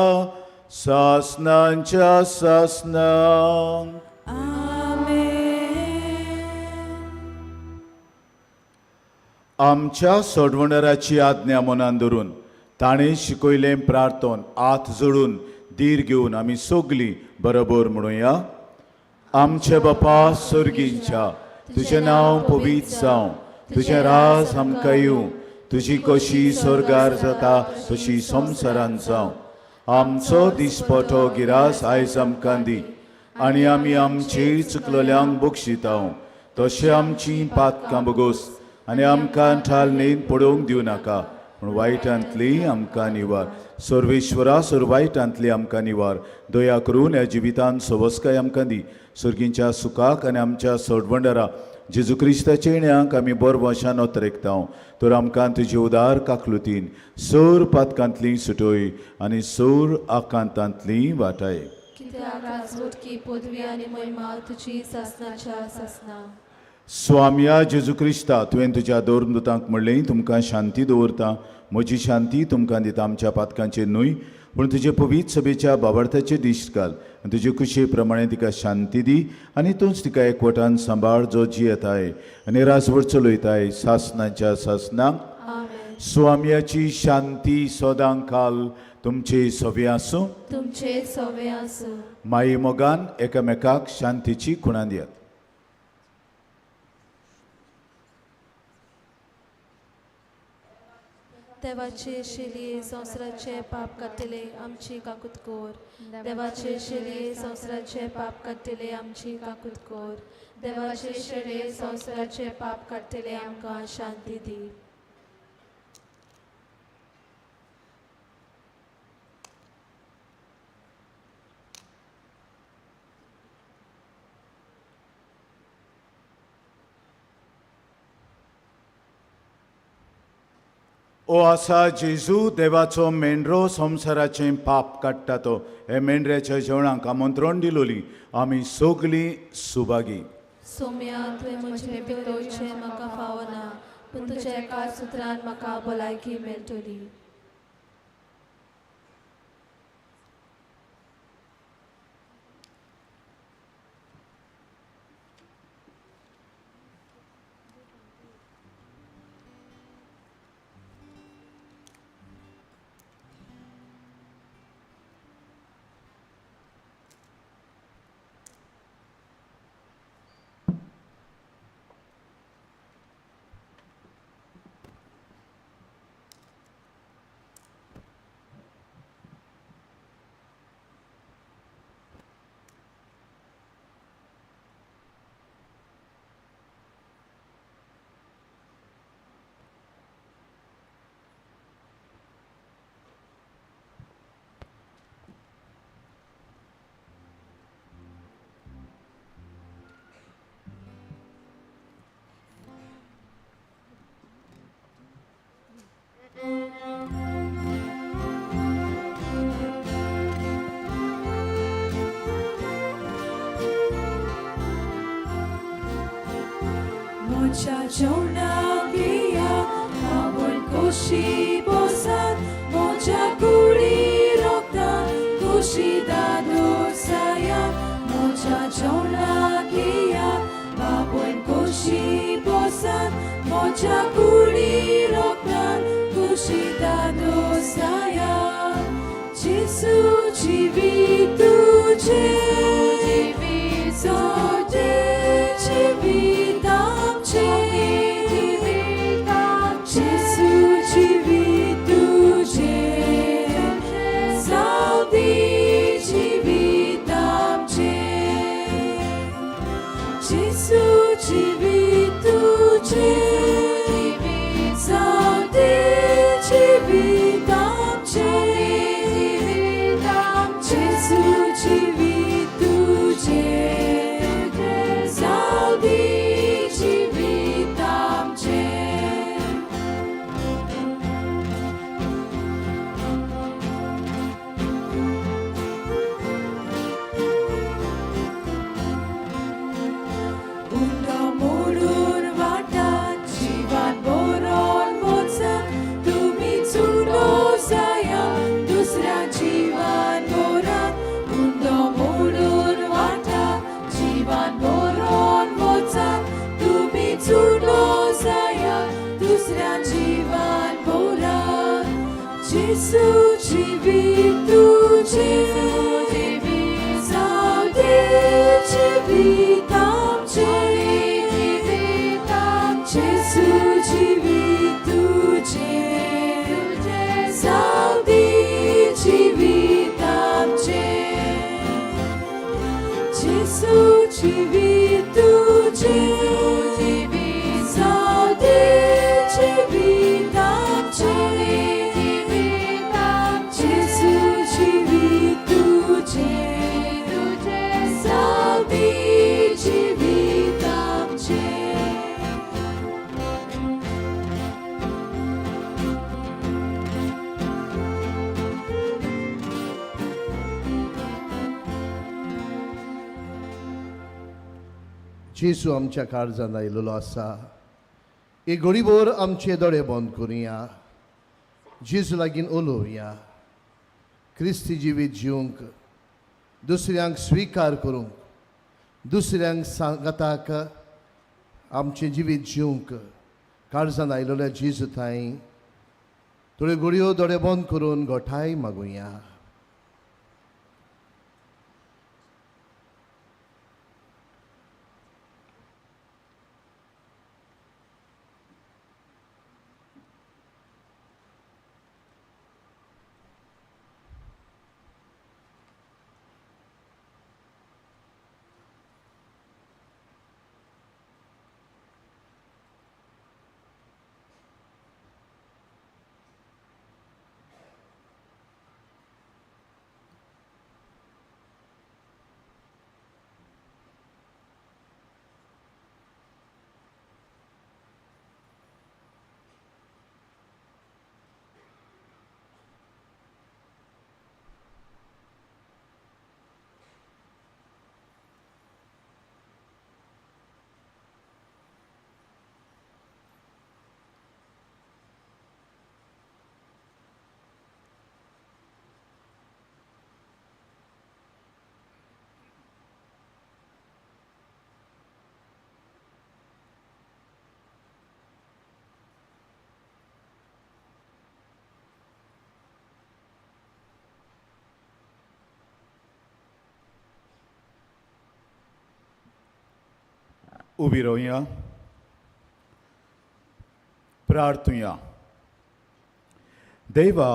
Speaker 4: सासनांच्या सासनांक.
Speaker 5: आमेन.
Speaker 4: आमच्या सोडवणाराची आज्ञा मनान धरून ताणें शिकयलें प्रार्थोन हात जोडून धीर घेवन आमी सगलीं बरोबर म्हणुया. आमचे बापा स्वर्गींच्या, तुजें नांव पवित्र जावं, तुजें राज आमकां येवं, तुजी कशी स्वर्गार जाता तशी संवसारांत जावं. आमचो दिसपटो गिरास आयज आमकां दी, आनी आमी आमचे चुकलोल्यांक बक्षितांव, तशें आमचीं पातकां बगोस, आनी आमकां ठालणेंत पडोवंक दिवं नाका, पूण वायटांतली आमकां निवार. सर्वेश्वरा, वायटांतली आमकां निवार. दया करून ह्या जिवितांत सवस्काय आमकां दी. सर्गींच्या सुखाक आनी आमच्या सोडवंडरा जेजू क्रिस्ताच्या येण्याक आमी बरो वशान ओतरेकता. तर आमकां तुजे उदार काकलुतीन सर पातकांतली सुटोय आनी सर आकांतांतली वाटाय.
Speaker 5: कित्याक राजवटकी पदवी आनी महिमा तुजी सासनाच्या सासना.
Speaker 4: स्वामिया जेजू क्रिस्ता, तुवें तुज्या दोरदूतांक म्हणलें तुमकां शांती दवरता, म्हजी शांती तुमकां दिता. आमच्या पातकांचेर न्हय पूण तुजे पवित्र सभेच्या बाबर्थाचेर दिश्ट घाल. तुजे कुशे प्रमाणे तिका शांती दी, आनी तूंच तिका एकवटान सांबाळ जो जियेताय आनी राजवट चलयताय सासनाच्या सासनाक. स्वामियाची शांती सदां काल तुमचे सवे आसूं.
Speaker 5: तुमचे सवे आसूं.
Speaker 4: माई मोगान एकामेकाक शांतीची खुणां दियात.
Speaker 5: देवाचे शिली संवसाराचे पाप काटिले आमची काकूत कोर. देवाचे शिली संवसाराचे पाप काटिले आमची काकूत कोर. देवाचे शिली संवसाराचे पाप काटिले आमकां शांती दी.
Speaker 4: ओ आसा जेजू देवाचो मेंढरो संवसाराचें पाप काडटा तो. हे मेंढऱ्याच्या जेवणाक आमंत्रण दिलोली आमी सगलीं सुभागी.
Speaker 5: सोम्या, तुवें म्हजे भितरचें म्हाका फावना, पूण तुज्या एका सुत्रान म्हाका भलायकी मेळटली.
Speaker 8: Mocha chona gaya, abol koshi bosat, mocha kuri rokta, koshi dado saya. Mocha chona gaya, abol koshi bosat, mocha kuri rokta, koshi dado saya. Jesu jivi tuje, sote jivi. जेसू जिवीत तुझे जाऊ दे जिवीत आमचे जेसू जिवीत तुझे जाऊ दे जिवीत आमचे जेसू जिवीत तुझे जाऊ दे जिवीत आमचे जेसू जिवीत तुझे जाऊ दे जिवीत आमचे
Speaker 9: जेसू आमच्या काळजांत आयिल्लो आसा एक घडीभर आमचे दोळे बंद करुया जेजू लागीं उलोवया क्रिस्ती जिवीत जिवंक दुसऱ्यांक स्विकार करूंक दुसऱ्यांक सांगताक आमचें जिवीत जिवंक काळजांत आयिल्ल्या जेजू थंय थोड्यो घडयो दोळे बंद करून घोटाय मागुया.
Speaker 4: उबी रावया प्रार्थुया. देवा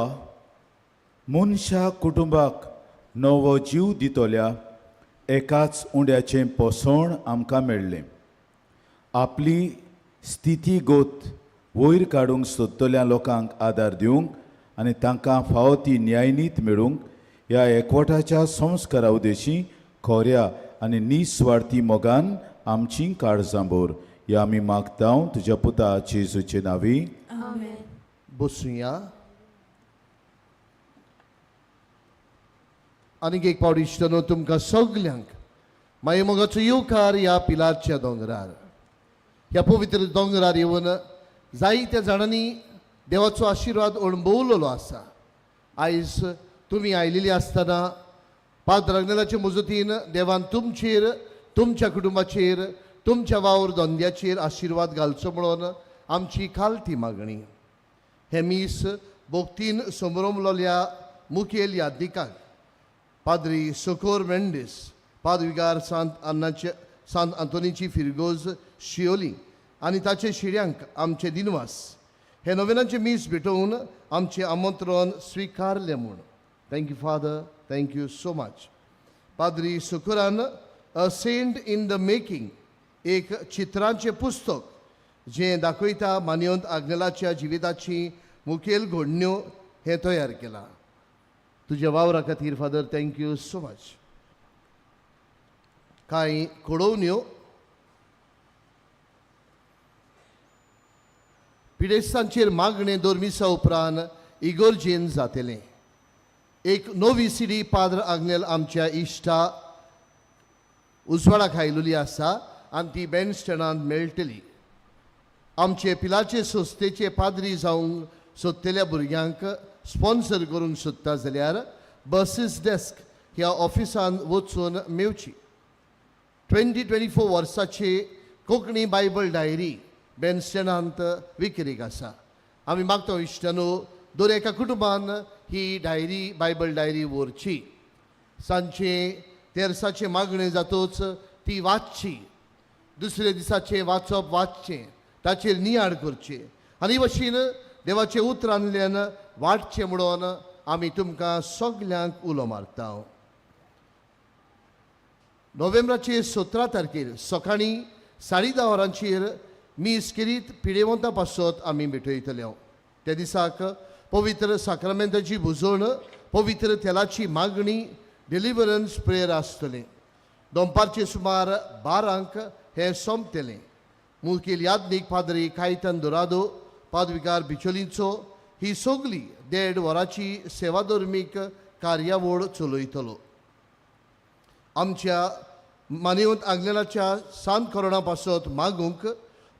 Speaker 4: मनशा कुटुंबाक नवो जीव दितोल्या एकाच उंड्याचें पोसण आमकां मेळ्ळें. आपली स्थिती गोत वयर काडूंक सोदतल्या लोकांक आदार दिवंक आनी तांकां फावो ती न्यायनीत मेळूंक ह्या एकवटाच्या संस्कारा उदेशी खोऱ्या आनी निस्वार्थी मोगान आमची काळजांबोर ह्या आमी मागतां तुज्या पुता जेजूचे नांवी.
Speaker 5: आमेन.
Speaker 9: बसूया. आनीक एक पावट इश्टनो तुमकां सगल्यांक मागीर मोगाचो येवकार ह्या पिलारच्या दोंगरार ह्या पवित्र दोंगरार येवन जायत्या जाणांनी देवाचो आशिर्वाद अणभवलेलो आसा. आयज तुमी आयिल्लीं आसतना पाद्र अग्नेलाचे मजतीन देवान तुमचेर तुमच्या कुटुंबाचेर तुमच्या वावर धंद्याचेर आशिर्वाद घालचो म्हणून आमची खालती मागणी. हे मीस बोगतीन समोरमलोल्या मुखेल यादनिकांक पाद्री सोकोर मेंडीस पादविगार सांत आंतोनीची फिरगोज शियोली आनी ताचे शिड्यांक आमचे दिनवास हे नोवेनाचे मीस भेटोवन आमचे आमंत्रण स्विकारले म्हूण thank you father. Thank you so much. पाद्री सोकोरान a saint in the making एक चित्रांचें पुस्तक जें दाखयता मानियोंत आग्नेलाच्या जिविताची मुखेल घडण्यो हें तयार केलां. तुज्या वावरा खातीर फादर थँक्यू सो मच. कांय कळोवण्यो पिडेस्तांचेर मागणें दोर्मिसा उपरांत इगोर्जेन जातलें. एक नवी सीडी पाद्र आग्नेल आमच्या इश्टा उजवाडाक आयिल्ली आसा आनी ती बँड स्टँडांत मेळटली. आमचे पिलाचे संस्थेचे पाद्री जावंक सोदतल्या भुरग्यांक स्पॉन्सर करूंक सोदता जाल्यार बसीस डेस्क ह्या ऑफिसांत वचून मेवची. 2024 वर्साचे कोंकणी बायबल डायरी बँड स्टँडांत विक्रेक आसा. आमी मागता इश्टानो दर एका कुटुंबान ही डायरी बायबल डायरी व्हरची. सांजचे तेरसाचे मागणे जातूच ती वाचची. दुसरे दिसाचे वाचचें ताचेर नियाळ करचे आनी भाशेन देवाचें उतरांतल्यान वाटचें म्हणून आमी तुमकां सगल्यांक उलो मारता. नोव्हेंबराचे 17 तारखेर सकाळीं 10:30 वरांचेर मीस केरीत पिडेवंता पासत आमी भेटयतले. त्या दिसाक पवित्र साक्रामेंताची बुजवण, पवित्र तेलाची मागणी, डिलिव्हरन्स प्रेयर आसतलें. दनपारचे सुमार 12 हे सोंपतलें. मुखेल याज्ञीक पाद्री कायतन दोरादो, पादविकार बिचोलींचो ही सगळी 1.5 वरांची सेवाधर्मीक कार्यावळ चलयतलो. आमच्या मानेवंत आग्नेलाच्या सांत कोरोना पासत मागूंक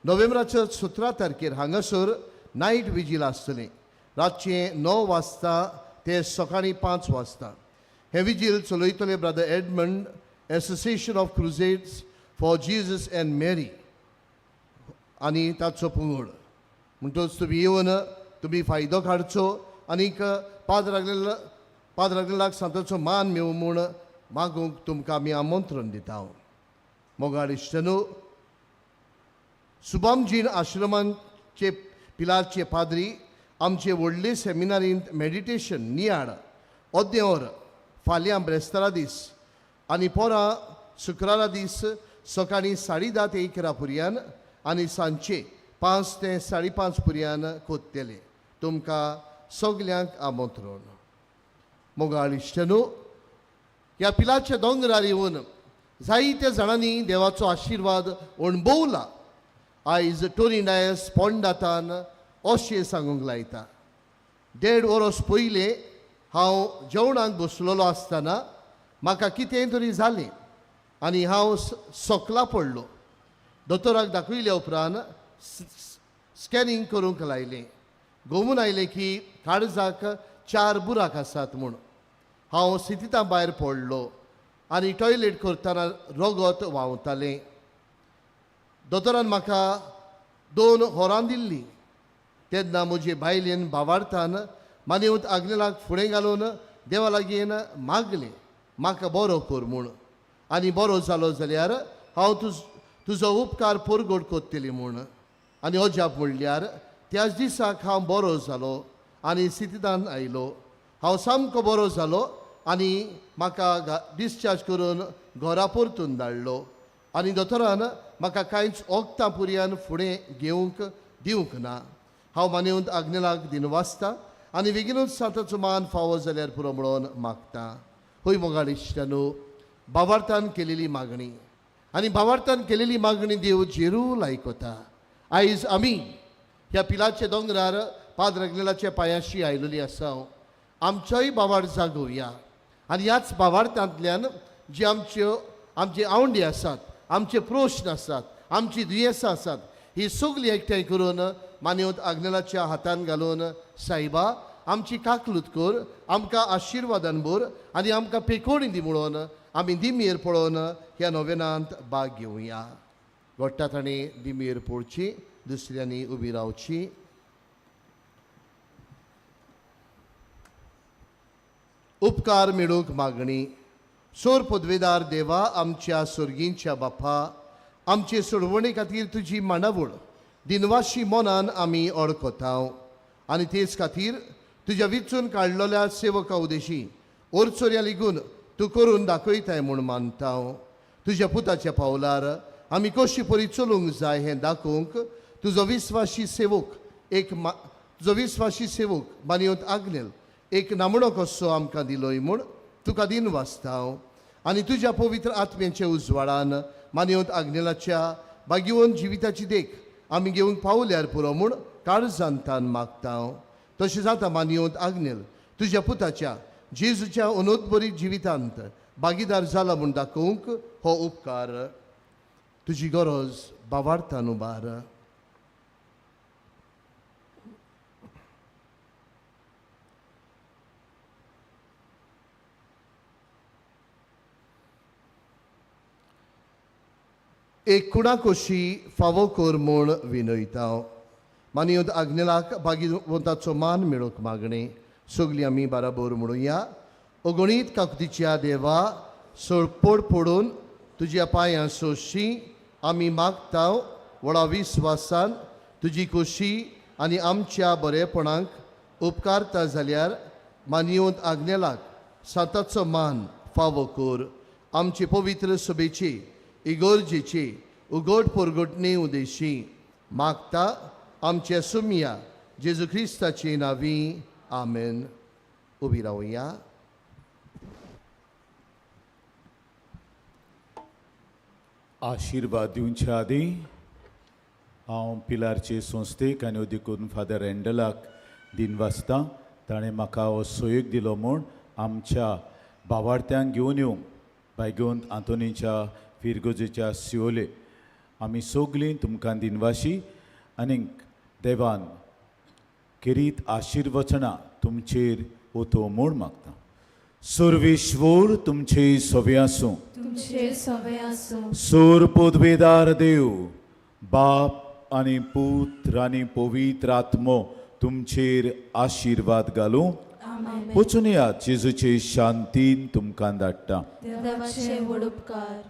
Speaker 9: नोव्हेंबराच्या 17 तारखेर हांगासर नायट विजील आसतलें. रातचें 9 वाजता ते सकाळीं 5 वाजता. हे विजील चलयतले brother Edmund, association of crusades for Jesus and Mary आनी ताचो पंगड. म्हणटच तुमी येवन तुमी फायदो काडचो आनीक पाद्रागलेलाक सांताचो मान मेळूं म्हूण मागूंक तुमकां आमी आमंत्रण दिता. मोगाळ इश्टनो, सुबामजीन आश्रमांचे पिलारचे पाद्री आमचे व्हडले सेमिनारींत मेडिटेशन नियाळ अद्देवर फाल्यां ब्रेस्तारा दीस आनी पोरां शुक्रारा दीस सकाळीं 10:30 ते 11 पर्यान आनी सांजचे 5 ते 5:30 पर्यान कोत्तेले. तुमकां सगल्यांक आमंत्रण. मोगाळ इश्टनो, ह्या पिलाच्या दोंगरार येवन जायत्या जाणांनी देवाचो आशिर्वाद अणभवला. आयज टोनी डायस पोंडातान अशें सांगूंक लायता. 1.5 वरस पयलें हांव जेवणाक बसलेलो आसतना म्हाका कितें तरी जालें आनी हांव सोकला पडलो. दोतोराक दाखयल्या उपरांत स्कॅनिंग करूंक लायलें. घुमून आयलें की काळजाक 4 बुराक आसात म्हूण. हांव सितितां भायर पडलो आनी टॉयलेट करतना रगत व्हांवतालें. दोतोरान म्हाका 2 होरां दिल्लीं. तेन्ना म्हजे बायलेन भावार्थान मानेवंत आग्नेलाक फुडें घालून देवा लागीं मागलें म्हाका बरो कर म्हूण. आनी बरो जालो जाल्यार हांव तुजो उपकार परगट कोत्तली म्हूण. आनी अजाप म्हणल्यार त्याच दिसाक हांव बरो जालो आनी स्थितींत आयलो. हांव सामको बरो जालो आनी म्हाका डिस्चार्ज करून घरा परतून धाडलो. आनी दोतोरान म्हाका कांयच वखदां पुर्यान फुडें घेवंक दिवंक ना. हांव मानेवंत आग्नेलाक दिनवासता आनी बेगीनूच सांताचो मान फावो जाल्यार पुरो म्हणून मागता. होय मोगाळ इश्टानो, भावार्थान केलेली मागणी आनी भावार्थान केलेली मागणी देव जेरूल आयकता. आयज आमी ह्या पिलाच्या दोंगरार पाद्र आग्नेलाच्या पांयाशी आयलेली आसा. आमचोय भावार्थ जागोवया आनी ह्याच भावार्थांतल्यान जी आमचे आवंडी आसात, आमचे प्रश्न आसात, आमची दुयेंसां आसात, ही सगळी एकठांय करून मानेवंत आग्नेलाच्या हातान घालून सायबा आमची काकलूत कर, आमकां आशिर्वादान भर आनी आमकां पेखोणी दी म्हणून आमी दिमेर पळोवन ह्या नोवेनांत भाग घेवया. घोट्टा ताणें दिमेर पळोवची, दुसऱ्यांनी उबी रावची. उपकार मेळूंक मागणी. सोर पदवेदार देवा, आमच्या स्वर्गींच्या बापा, आमचे सोडवणे खातीर तुजी मांडावळ दिनवाशी मनान आमी अडकता आनी तेच खातीर तुज्या विचून काडलेल्या सेवका उदेशी ओरचोऱ्या लेगून तूं करून दाखयताय म्हूण मानता. तुज्या पुताच्या पावलार आमी कशी परी चलूंक जाय हें दाखोवंक तुजो विस्वासी सेवक मानेवंत आग्नेल एक नामणो कसो आमकां दिलोय म्हूण तुका दिनवासता. आनी तुज्या पवित्र आत्म्याच्या उजवाडान मानेवंत आग्नेलाच्या भाग्यवन जिविताची देख आमी घेवंक पावल्यार पुरो म्हूण काळजांतान मागता. तशें जाता मानेवंत आग्नेल तुज्या पुताच्या जेजूच्या अनोदबरी जिवितांत भागीदार जाला म्हूण दाखोवंक हो उपकार तुजी गरज भावार्थान उबार. एक कुणा कशी फावो कर म्हूण विनयता. मानेवंत आग्नेलाक भागीवंताचो मान मेळोवंक मागणे. सगळीं आमी बाराबोर म्हणुया. अगणीत काकुतीच्या देवा सोडपोड पडून तुज्या पांयां सोशी आमी मागता व्हडा विस्वासान तुजी खोशी आनी आमच्या बरेपणाक उपकारता जाल्यार मानियोंत आग्नेलाक साताचो मान फावो कर. आमचे पवित्र सभेचे इगोर्जेचे उगड परगटणे उदेशी मागता आमच्या सुमया जेजू क्रिस्ताचे नावी. आमेन. उबी रावया.
Speaker 4: आशिर्वाद दिवच्या आदी हांव पिलारचे संस्थेक आनी अदी करून फादर एंडलाक दिन वाचता. ताणें म्हाका हो सोयेक दिलो म्हूण आमच्या भावार्थ्यांक घेवन येवंक बायगोंत आंतोनीच्या फिरगोजेच्या सिओले आमी सगळीं तुमकां दिनवाशी आनीक देवान किरीत आशिर्वचनां तुमचेर ओतो म्हूण मागता. सर्वेश्वर तुमचे सवे आसूं.
Speaker 5: तुमचे सवे आसूं.
Speaker 4: सोर पोदवेदार देव बाप आनी पुत्र आनी पवित्र आत्मो तुमचेर आशिर्वाद घालूं. वचून या जेजूचे शांतीन तुमकां धाडटा.
Speaker 5: देवाचे व्हड उपकार.